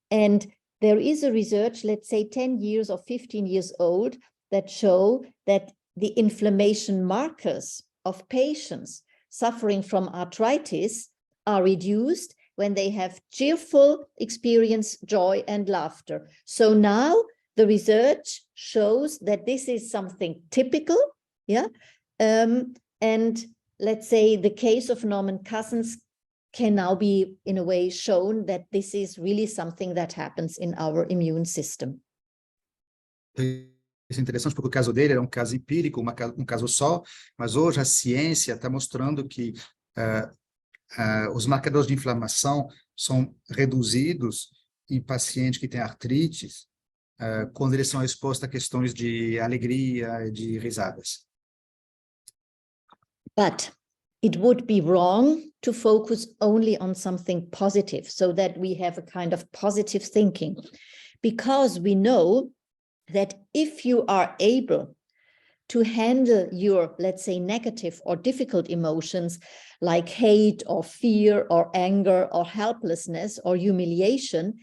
And there is a research, let's say 10 years or 15 years old, that show that the inflammation markers of patients suffering from arthritis are reduced when they have cheerful experience, joy and laughter. So now the research shows that this is something typical, yeah. And let's say the case of Norman Cousins can now be in a way shown that this is really something that happens in our immune system. Isso é interessante porque o caso dele era um caso empírico, um caso só, mas hoje a ciência está mostrando que os marcadores de inflamação são reduzidos em pacientes que têm artrites, quando eles são expostos a questões de alegria e de risadas. But it would be wrong to focus only on something positive so that we have a kind of positive thinking, because we know that if you are able to handle your, let's say, negative or difficult emotions like hate or fear or anger or helplessness or humiliation,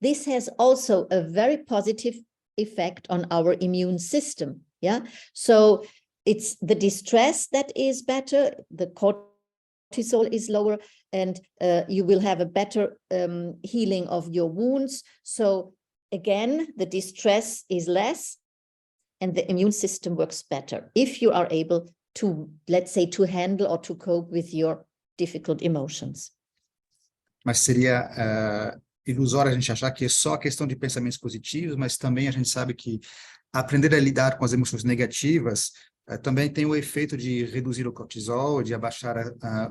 this has also a very positive effect on our immune system. Yeah, so it's the distress that is better, the cortisol is lower, and you will have a better healing of your wounds. So again, the distress is less and the immune system works better if you are able to, let's say, to handle or to cope with your difficult emotions. Mas seria ilusório a gente achar que é só questão de pensamentos positivos, mas também a gente sabe que aprender a lidar com as emoções negativas também tem o efeito de reduzir o cortisol, de abaixar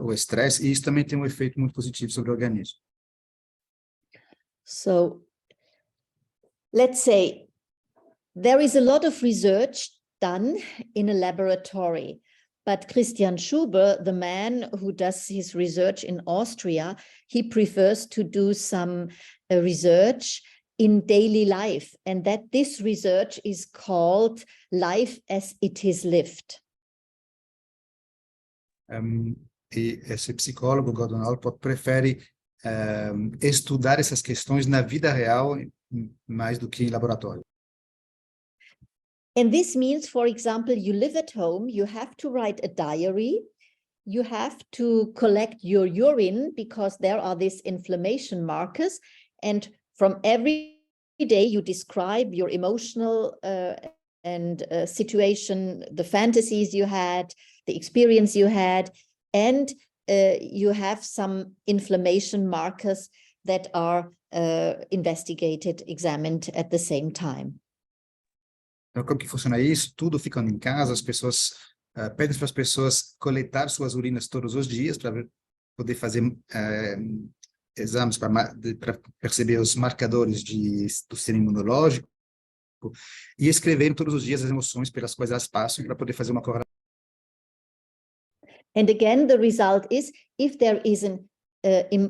o estresse, e isso também tem um efeito muito positivo sobre o organismo. So, let's say there is a lot of research done in a laboratory, but Christian Schuber, the man who does his research in Austria, he prefers to do some research in daily life, and that this research is called Life as It Is Lived. E esse psicólogo, Gordon Allport, prefere estudar essas questões na vida real mais do que em laboratório. And this means, for example, you live at home, you have to write a diary, you have to collect your urine because there are these inflammation markers, and from every day you describe your emotional and situation, the fantasies you had, the experience you had, and you have some inflammation markers that are investigated, examined at the same time. Então, como que funciona isso? Tudo ficando em casa, as pessoas pedem para as pessoas coletar suas urinas todos os dias para poder fazer exames para perceber os marcadores do sistema imunológico e escreverem todos os dias as emoções pelas quais elas passam para poder fazer uma correlação. And again, the result is if there is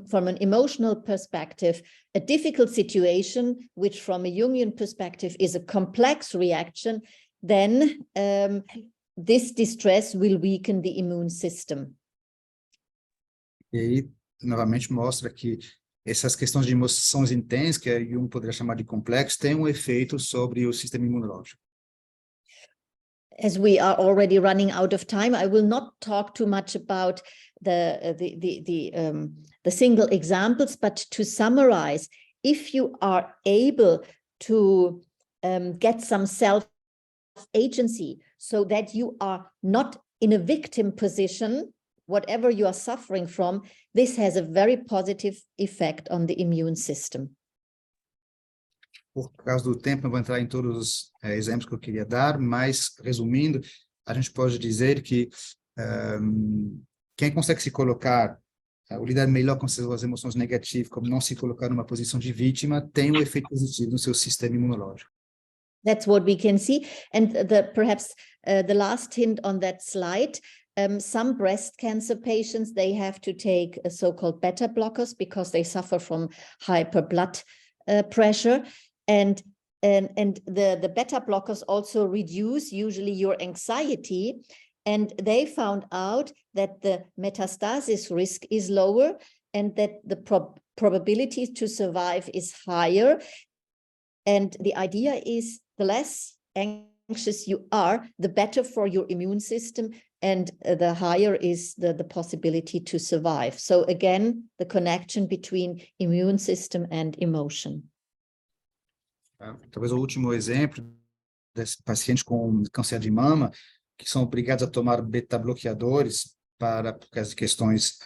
from an emotional perspective, a difficult situation, which from a Jungian perspective is a complex reaction, then this distress will weaken the immune system. E aí, novamente, mostra que essas questões de emoções intensas, que Jung poderia chamar de complexo, têm um efeito sobre o sistema imunológico. As we are already running out of time, I will not talk too much about the single examples, but to summarize, if you are able to get some self-agency so that you are not in a victim position, whatever you are suffering from, this has a very positive effect on the immune system. Por causa do tempo, não vou entrar em todos os exemplos que eu queria dar, mas, resumindo, a gente pode dizer que quem consegue se colocar o lidar melhor com suas emoções negativas, como não se colocar numa posição de vítima, tem um efeito positivo no seu sistema imunológico. That's what we can see. And perhaps the last hint on that slide, some breast cancer patients, they have to take so-called beta blockers because they suffer from hyper blood pressure. And the beta blockers also reduce usually your anxiety. And they found out that the metastasis risk is lower and that the probability to survive is higher. And the idea is the less anxious you are, the better for your immune system, and the higher is the possibility to survive. So again, the connection between immune system and emotion. Talvez o último exemplo desse paciente com câncer de mama, que são obrigados a tomar beta-bloqueadores por causa de questões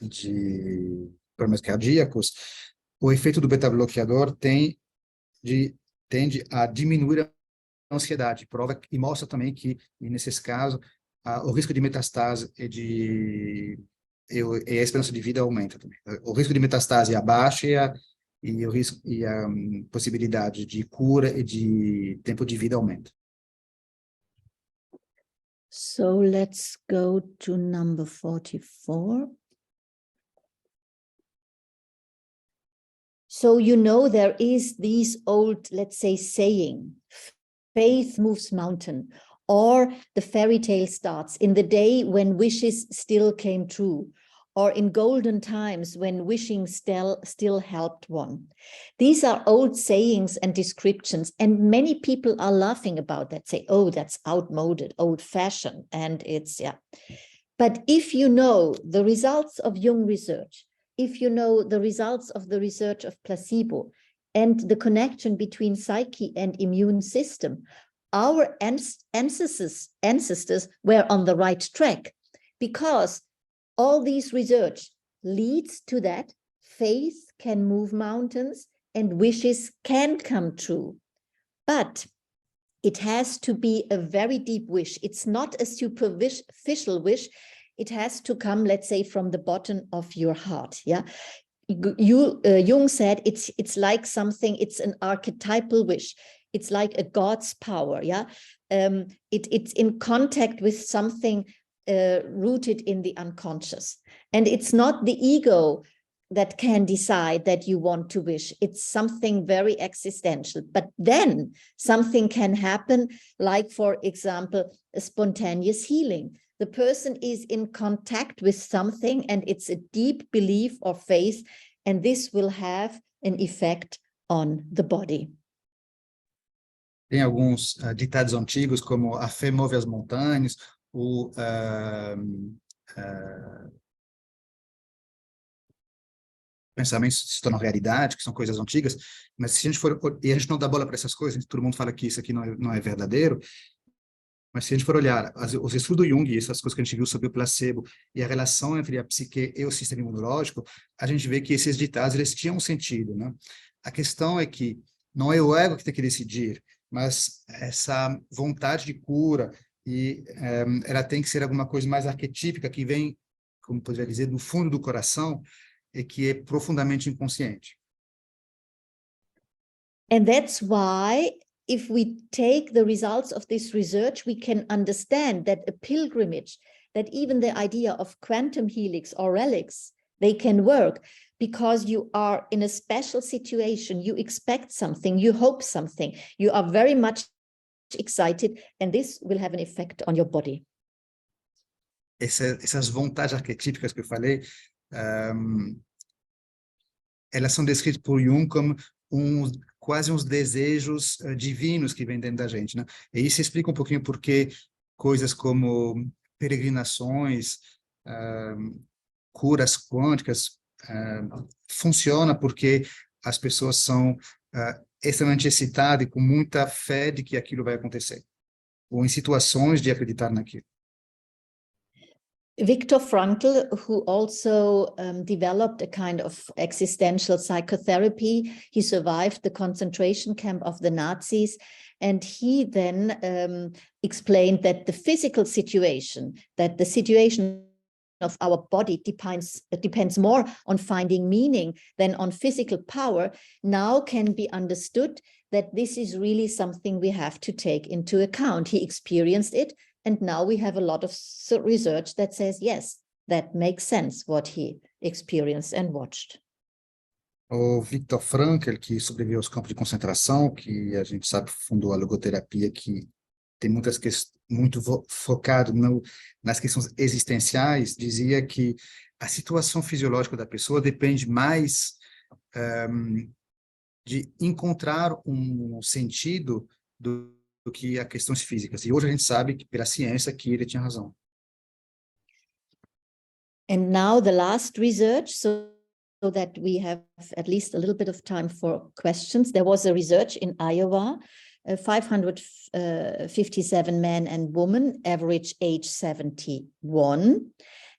de problemas cardíacos, o efeito do beta-bloqueador tende a diminuir a ansiedade, prova e mostra também que, nesses casos, o risco de metastase e a esperança de vida aumenta também. O risco de metastase abaixa e a possibilidade de cura e de tempo de vida aumenta. So let's go to number 44. So, you know, there is these old, let's say, saying, faith moves mountain, or the fairy tale starts in the day when wishes still came true, or in golden times when wishing still helped one. These are old sayings and descriptions, and many people are laughing about that, say, oh, that's outmoded, old-fashioned, and it's, yeah. But if you know the results of Jung research, if you know the results of the research of placebo and the connection between psyche and immune system, our ancestors were on the right track, because all these research leads to that faith can move mountains and wishes can come true. But it has to be a very deep wish. It's not a superficial wish. It has to come, let's say, from the bottom of your heart. Yeah, Jung said it's like something. It's an archetypal wish. It's like a God's power. Yeah, it's in contact with something rooted in the unconscious, and it's not the ego that can decide that you want to wish. It's something very existential. But then something can happen, like, for example, a spontaneous healing. The person is in contact with something, and it's a deep belief or faith, and this will have an effect on the body. Tem alguns ditados antigos, como a fé move as montanhas, o pensamento se torna realidade, que são coisas antigas, mas se a gente for, e a gente não dá bola para essas coisas, todo mundo fala que isso aqui não é verdadeiro, mas se a gente for olhar os estudos do Jung, essas coisas que a gente viu sobre o placebo e a relação entre a psique e o sistema imunológico, a gente vê que esses ditados, eles tinham um sentido, né? A questão é que não é o ego que tem que decidir, mas essa vontade de cura, e ela tem que ser alguma coisa mais arquetípica, que vem, como poderia dizer, do fundo do coração, e que é profundamente inconsciente. And that's why, if we take the results of this research, we can understand that a pilgrimage, that even the idea of quantum helix or relics, they can work, because you are in a special situation, you expect something, you hope something, you are very much excited, and this will have an effect on your body. Essas vontades arquetípicas que eu falei, elas são descritas por Jung como quase uns desejos divinos que vêm dentro da gente, né? E isso explica um pouquinho por que coisas como peregrinações, curas quânticas, funciona, porque as pessoas são extremamente excitadas e com muita fé de que aquilo vai acontecer, ou em situações de acreditar naquilo. Viktor Frankl, who also developed a kind of existential psychotherapy, he survived the concentration camp of the Nazis, and he then explained that the physical situation, that the situation of our body depends more on finding meaning than on physical power, now can be understood that this is really something we have to take into account. He experienced it, and now we have a lot of research that says, yes, that makes sense what he experienced and watched. O Viktor Frankl, que sobreviveu aos campos de concentração, que a gente sabe fundou a logoterapia, que tem muito focado nas questões existenciais, dizia que a situação fisiológica da pessoa depende mais de encontrar um sentido do que as questões físicas. E hoje a gente sabe, que, pela ciência, que ele tinha razão. And now the last research, so that we have at least a little bit of time for questions. There was a research in Iowa, 557 men and women, average age 71.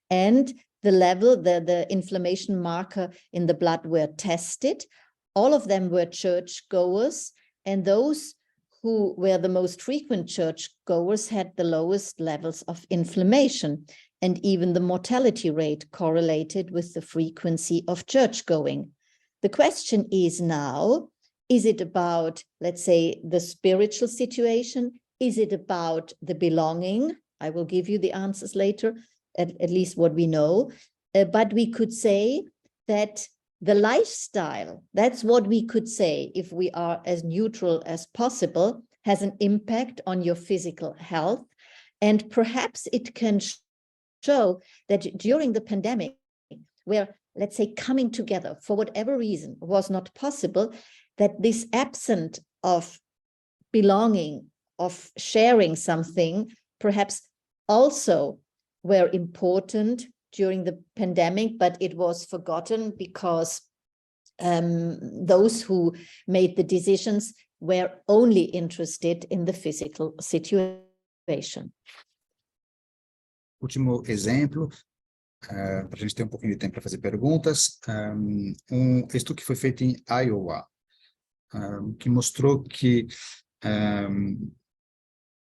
And the level, the inflammation marker in the blood were tested. All of them were churchgoers, and those who were the most frequent churchgoers had the lowest levels of inflammation. And even the mortality rate correlated with the frequency of church-going. The question is now, is it about, let's say, the spiritual situation? Is it about the belonging? I will give you the answers later, at least what we know. But we could say that the lifestyle, that's what we could say, if we are as neutral as possible, has an impact on your physical health. And perhaps it can show that during the pandemic, where, let's say, coming together for whatever reason was not possible, that this absence of belonging, of sharing something, perhaps also were important during the pandemic, but it was forgotten because those who made the decisions were only interested in the physical situation. Último exemplo, para a gente ter um pouquinho de tempo para fazer perguntas, estudo que foi feito em Iowa, que mostrou que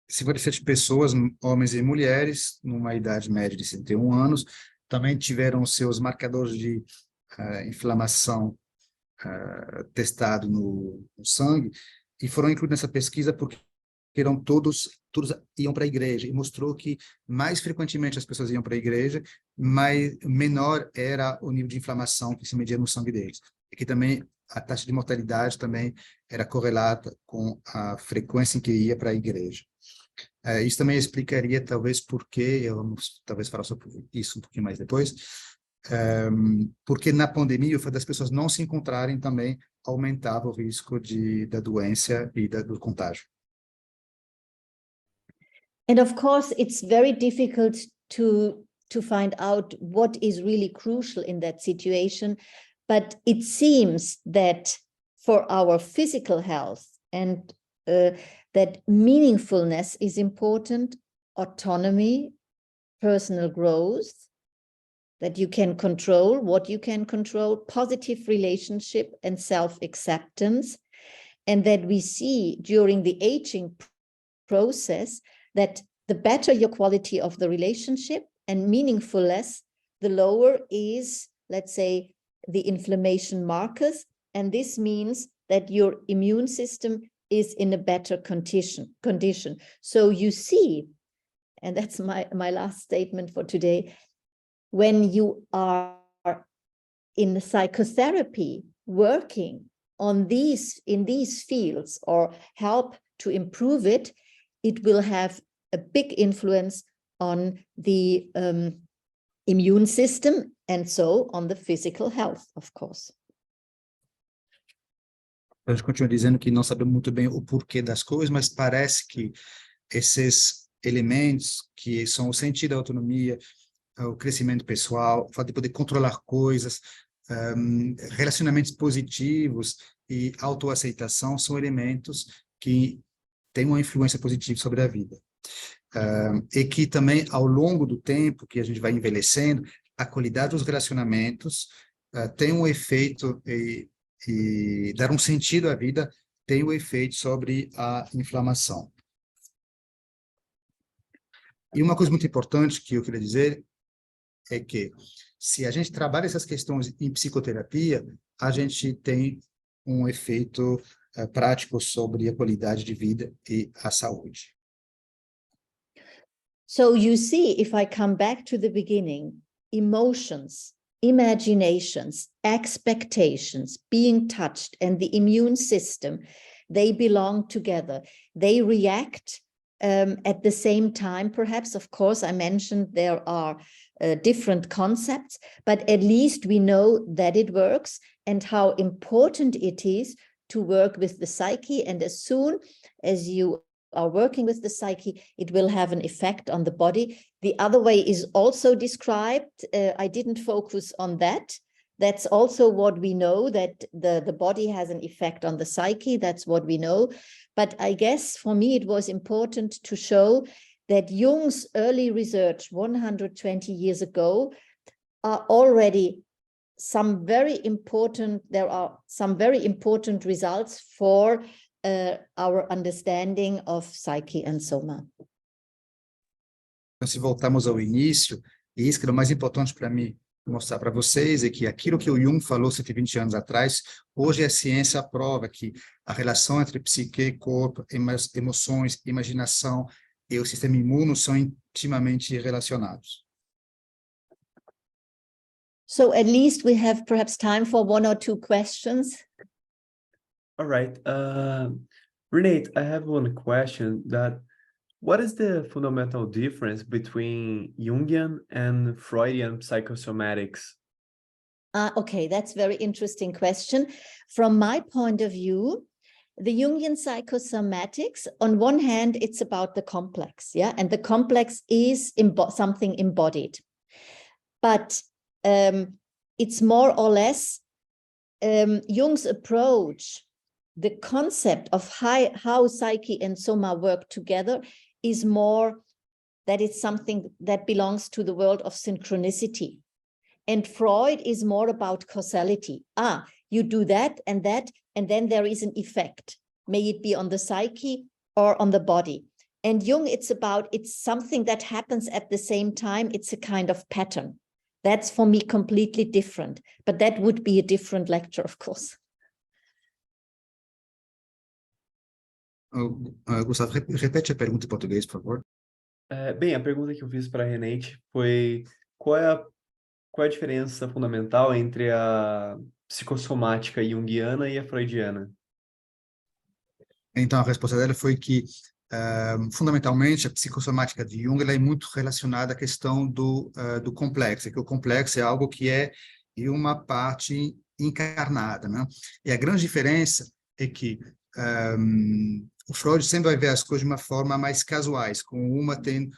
57 pessoas, homens e mulheres, numa idade média de 61 anos, também tiveram seus marcadores de inflamação testado no sangue, e foram incluídos nessa pesquisa porque todos iam para a igreja, e mostrou que mais frequentemente as pessoas iam para a igreja, menor era o nível de inflamação que se media no sangue deles. E que também a taxa de mortalidade também era correlata com a frequência em que ia para a igreja. Isso também explicaria, talvez, por que, vamos talvez falar sobre isso um pouquinho mais depois, porque na pandemia, o fato das pessoas não se encontrarem também aumentava o risco da doença e do contágio. And of course, it's very difficult to find out what is really crucial in that situation. But it seems that for our physical health and that meaningfulness is important, autonomy, personal growth, that you can control what you can control, positive relationship and self-acceptance, and that we see during the aging process that the better your quality of the relationship and meaningfulness, the lower is, let's say, the inflammation markers. And this means that your immune system is in a better condition. So you see, and that's my last statement for today, when you are in psychotherapy, working on in these fields or help to improve it, it will have a big influence on the immune system and so on the physical health, of course. A gente continua dizendo que não sabemos muito bem o porquê das coisas, mas parece que esses elementos que são o sentido da autonomia, o crescimento pessoal, o fato de poder controlar coisas, relacionamentos positivos e autoaceitação são elementos que têm uma influência positiva sobre a vida. E que também, ao longo do tempo que a gente vai envelhecendo, a qualidade dos relacionamentos tem um efeito, e dar um sentido à vida tem um efeito sobre a inflamação. E uma coisa muito importante que eu queria dizer, é que, se a gente trabalha essas questões em psicoterapia, a gente tem um efeito prático sobre a qualidade de vida e a saúde. So you see, if I come back to the beginning, emotions, imaginations, expectations, being touched, and the immune system, they belong together. They react at the same time, perhaps. Of course, I mentioned there are different concepts, but at least we know that it works and how important it is to work with the psyche. And as soon as you are working with the psyche, it will have an effect on the body. The other way is also described. I didn't focus on that. That's also what we know, that the body has an effect on the psyche. That's what we know. But I guess for me, it was important to show that Jung's early research 120 years ago are already some very important, there are some very important results for our understanding of Psyche and Soma. Então, se voltarmos ao início, e isso que era o mais importante para mim mostrar para vocês, é que aquilo que o Jung falou 120 anos atrás, hoje a ciência prova que a relação entre psique, corpo, emoções, imaginação e o sistema imune são intimamente relacionados. So at least we have perhaps time for one or two questions. All right. Renate, I have one question that what is the fundamental difference between Jungian and Freudian psychosomatics? Okay, that's a very interesting question. From my point of view, the Jungian psychosomatics, on one hand, it's about the complex, yeah, and the complex is something embodied. But it's more or less Jung's approach, the concept of how Psyche and Soma work together is more that it's something that belongs to the world of synchronicity. And Freud is more about causality. You do that, and then there is an effect. May it be on the psyche or on the body. And Jung, it's something that happens at the same time. It's a kind of pattern. That's for me completely different, but that would be a different lecture, of course. Gustavo, repete a pergunta em português, por favor. Bem, a pergunta que eu fiz para a Renate foi qual é a diferença fundamental entre a psicossomática junguiana e a freudiana? Então, a resposta dela foi que, fundamentalmente, a psicossomática de Jung ela é muito relacionada à questão do complexo, que o complexo é algo que é em uma parte encarnada, né? E a grande diferença é que o Freud sempre vai ver as coisas de uma forma mais casuais, com uma tem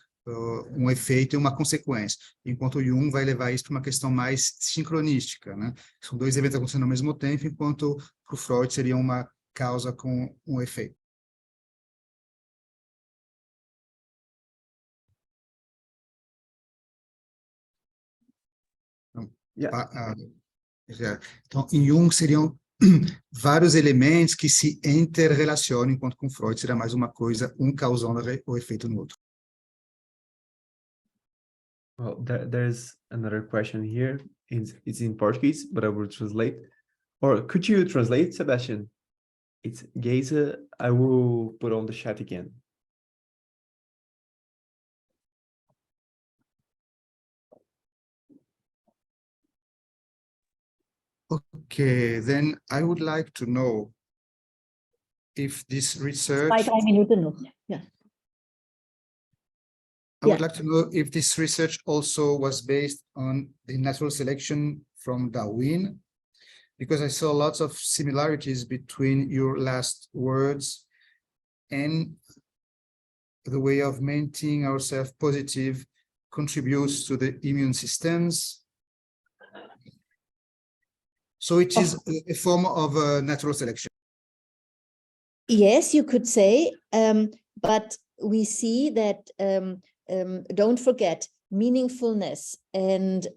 um efeito e uma consequência, enquanto o Jung vai levar isso para uma questão mais sincronística, né? São dois eventos acontecendo ao mesmo tempo, enquanto para o Freud seria uma causa com um efeito. Então, em Jung seriam vários elementos que se interrelacionam, enquanto com Freud será mais uma coisa, um causando o efeito no outro. Well, there's another question here. It's in Portuguese, but I will translate. Or could you translate, Sebastian? It's Geisa. I will put on the chat again. Okay, then I would like to know if this research... 2-3 Minuten noch. Yeah. I would like to know if this research also was based on the natural selection from Darwin, because I saw lots of similarities between your last words and the way of maintaining ourselves positive contributes to the immune systems. So it is a form of natural selection. Yes, you could say, but we see that, don't forget, meaningfulness and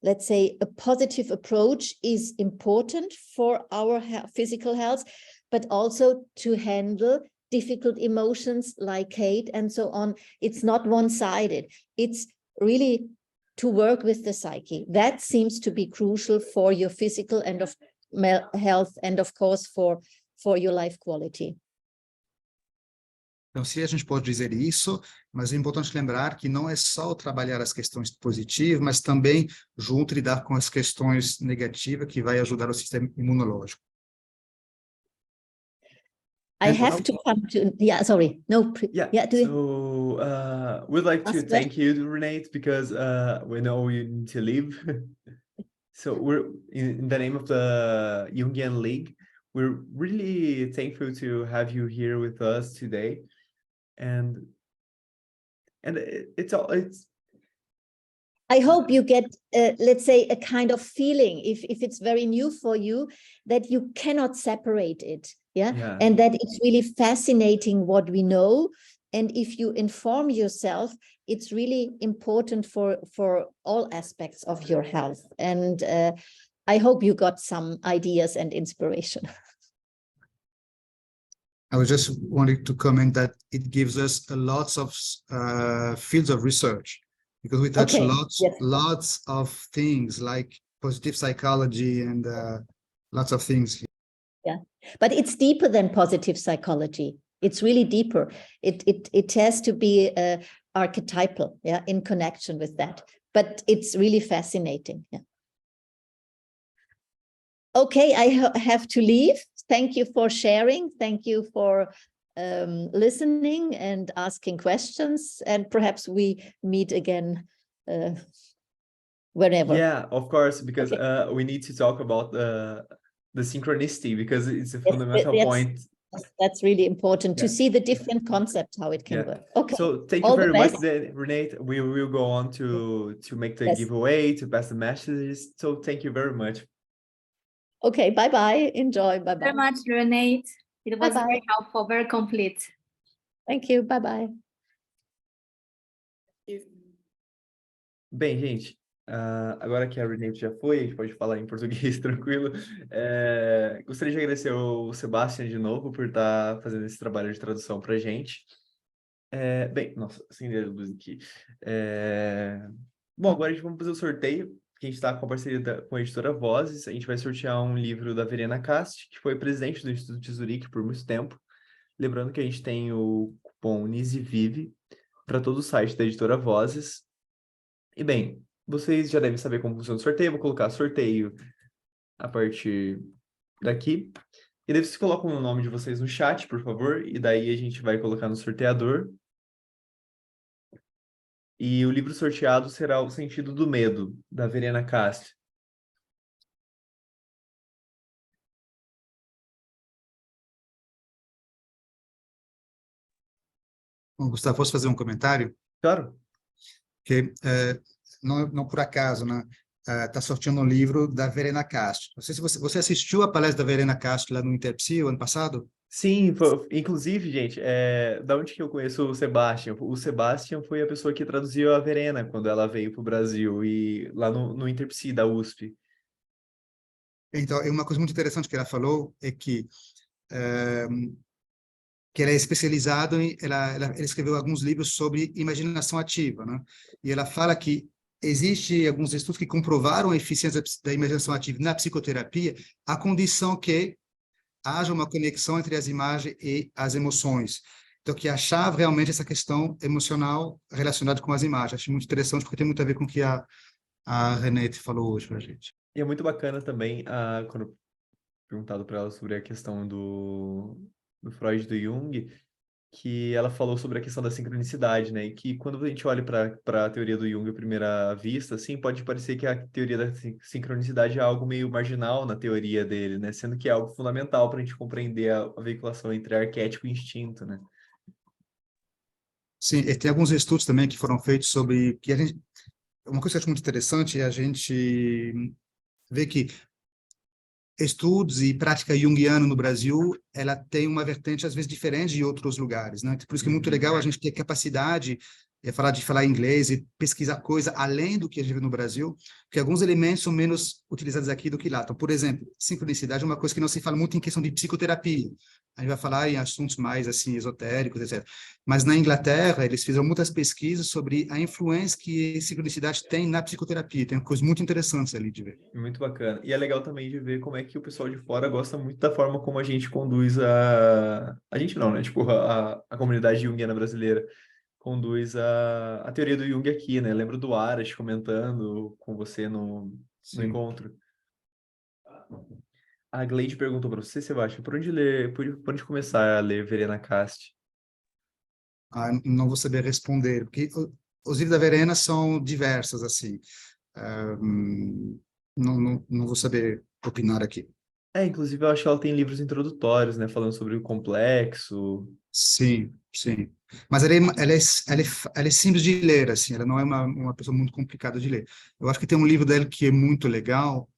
let's say a positive approach is important for our physical health, but also to handle difficult emotions like hate and so on. It's not one-sided. It's really to work with the psyche. That seems to be crucial for your physical and of health, and of course for your life quality. Então, se a gente pode dizer isso, mas é importante lembrar que não é só trabalhar as questões positivas, mas também junto lidar com as questões negativas, que vai ajudar o sistema imunológico. I have to come to, yeah, sorry, no, Yeah, do you? So we'd like to thank you, Renate, because we know you need to leave. So we're in the name of the Jungian League. We're really thankful to have you here with us today, and it's I hope you get, let's say, a kind of feeling, if it's very new for you, that you cannot separate it, yeah? And that it's really fascinating what we know. And if you inform yourself, it's really important for all aspects of your health. And I hope you got some ideas and inspiration. I was just wanting to comment that it gives us lots of fields of research, because we touch lots of things like positive psychology and lots of things. Yeah, but it's deeper than positive psychology. It's really deeper. It has to be archetypal, yeah, in connection with that. But it's really fascinating. Yeah. Okay, I have to leave. Thank you for sharing. Thank you for listening and asking questions. And perhaps we meet again whenever. Yeah, of course, because we need to talk about the synchronicity, because it's a fundamental point. That's really important to see the different concepts, how it can work. Okay. So thank you very much, Renate. We will go on to make the giveaway, to pass the messages. So thank you very much. Okay, bye-bye. Enjoy. Bye-bye. Very much, Renate. It was very helpful, very complete. Thank you. Bye-bye. Bem, gente, agora que a Renate já foi, a gente pode falar em português tranquilo. Gostaria de agradecer ao Sebastian de novo por estar fazendo esse trabalho de tradução para a gente. Bem, nossa, acender a luz aqui. Bom, agora a gente vai fazer o sorteio, que a gente está com a parceria com a editora Vozes. A gente vai sortear um livro da Verena Cast, que foi presidente do Instituto de Zurique por muito tempo. Lembrando que a gente tem o cupom Nise Vive para todo o site da editora Vozes. E bem, vocês já devem saber como funciona o sorteio. Vou colocar sorteio a partir daqui. E daí vocês colocam o nome de vocês no chat, por favor. E daí a gente vai colocar no sorteador. E o livro sorteado será O Sentido do Medo, da Verena Cast. Bom, Gustavo, posso fazer um comentário? Claro. Que não por acaso, né? Está sorteando um livro da Verena Cast. Não sei se você assistiu a palestra da Verena Cast lá no Interpsi o ano passado? Sim, inclusive, gente, da onde que eu conheço o Sebastian? O Sebastian foi a pessoa que traduziu a Verena quando ela veio para o Brasil, e lá no Interpsi da USP. Então, uma coisa muito interessante que ela falou é que ela é especializada ela escreveu alguns livros sobre imaginação ativa, né? E ela fala que existe alguns estudos que comprovaram a eficiência da imaginação ativa na psicoterapia, à condição que haja uma conexão entre as imagens e as emoções. Então, que achava realmente essa questão emocional relacionada com as imagens. Acho muito interessante, porque tem muito a ver com o que a Renate falou hoje para a gente. E é muito bacana também, quando perguntado para ela sobre a questão do Freud e do Jung, que ela falou sobre a questão da sincronicidade, né? E que quando a gente olha para a teoria do Jung à primeira vista, assim, pode parecer que a teoria da sincronicidade é algo meio marginal na teoria dele, né? Sendo que é algo fundamental para a gente compreender a veiculação entre arquétipo e instinto, né? Sim, e tem alguns estudos também que foram feitos sobre... uma coisa que eu acho muito interessante é a gente ver que estudos e prática junguiana no Brasil, ela tem uma vertente, às vezes, diferente de outros lugares, né? Por isso que é muito legal a gente ter capacidade é falar de falar inglês e pesquisar coisa além do que a gente vê no Brasil, porque alguns elementos são menos utilizados aqui do que lá. Então, por exemplo, sincronicidade é uma coisa que não se fala muito em questão de psicoterapia. A gente vai falar em assuntos mais assim esotéricos, etc. Mas na Inglaterra, eles fizeram muitas pesquisas sobre a influência que sincronicidade tem na psicoterapia. Tem coisas muito interessantes ali de ver. Muito bacana. E é legal também de ver como é que o pessoal de fora gosta muito da forma como a gente conduz a... A gente não, né? Tipo, a comunidade junguiana brasileira conduz a teoria do Jung aqui, né? Lembro do Aras comentando com você no Sim. encontro. A Gleide perguntou para você, Sebastião, por onde ler, por onde começar a ler Verena Cast? Não vou saber responder, porque os livros da Verena são diversos, assim. Não vou saber opinar aqui. Inclusive eu acho que ela tem livros introdutórios, né? Falando sobre o complexo. Sim, sim. Mas ela é simples de ler, assim, ela não é uma pessoa muito complicada de ler. Eu acho que tem um livro dela que é muito legal,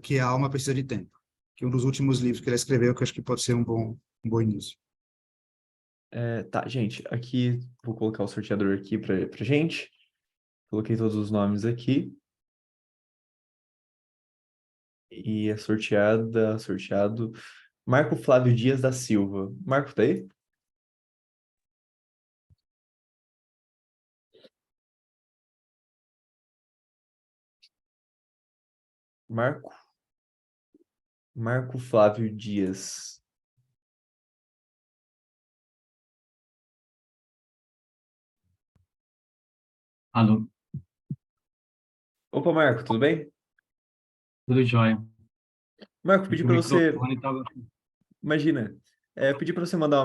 que é A Alma Precisa de Tempo, que é um dos últimos livros que ela escreveu, que eu acho que pode ser um bom início. Tá, gente, aqui vou colocar o sorteador aqui pra gente. Coloquei todos os nomes aqui. E é sorteado. Marco Flávio Dias da Silva. Marco, tá aí? Marco Flávio Dias. Alô, Opa, Marco, tudo bem? tudo jóia. Marco, pedi Aqui o para você, microfone estava. imagina, pedi para você mandar uma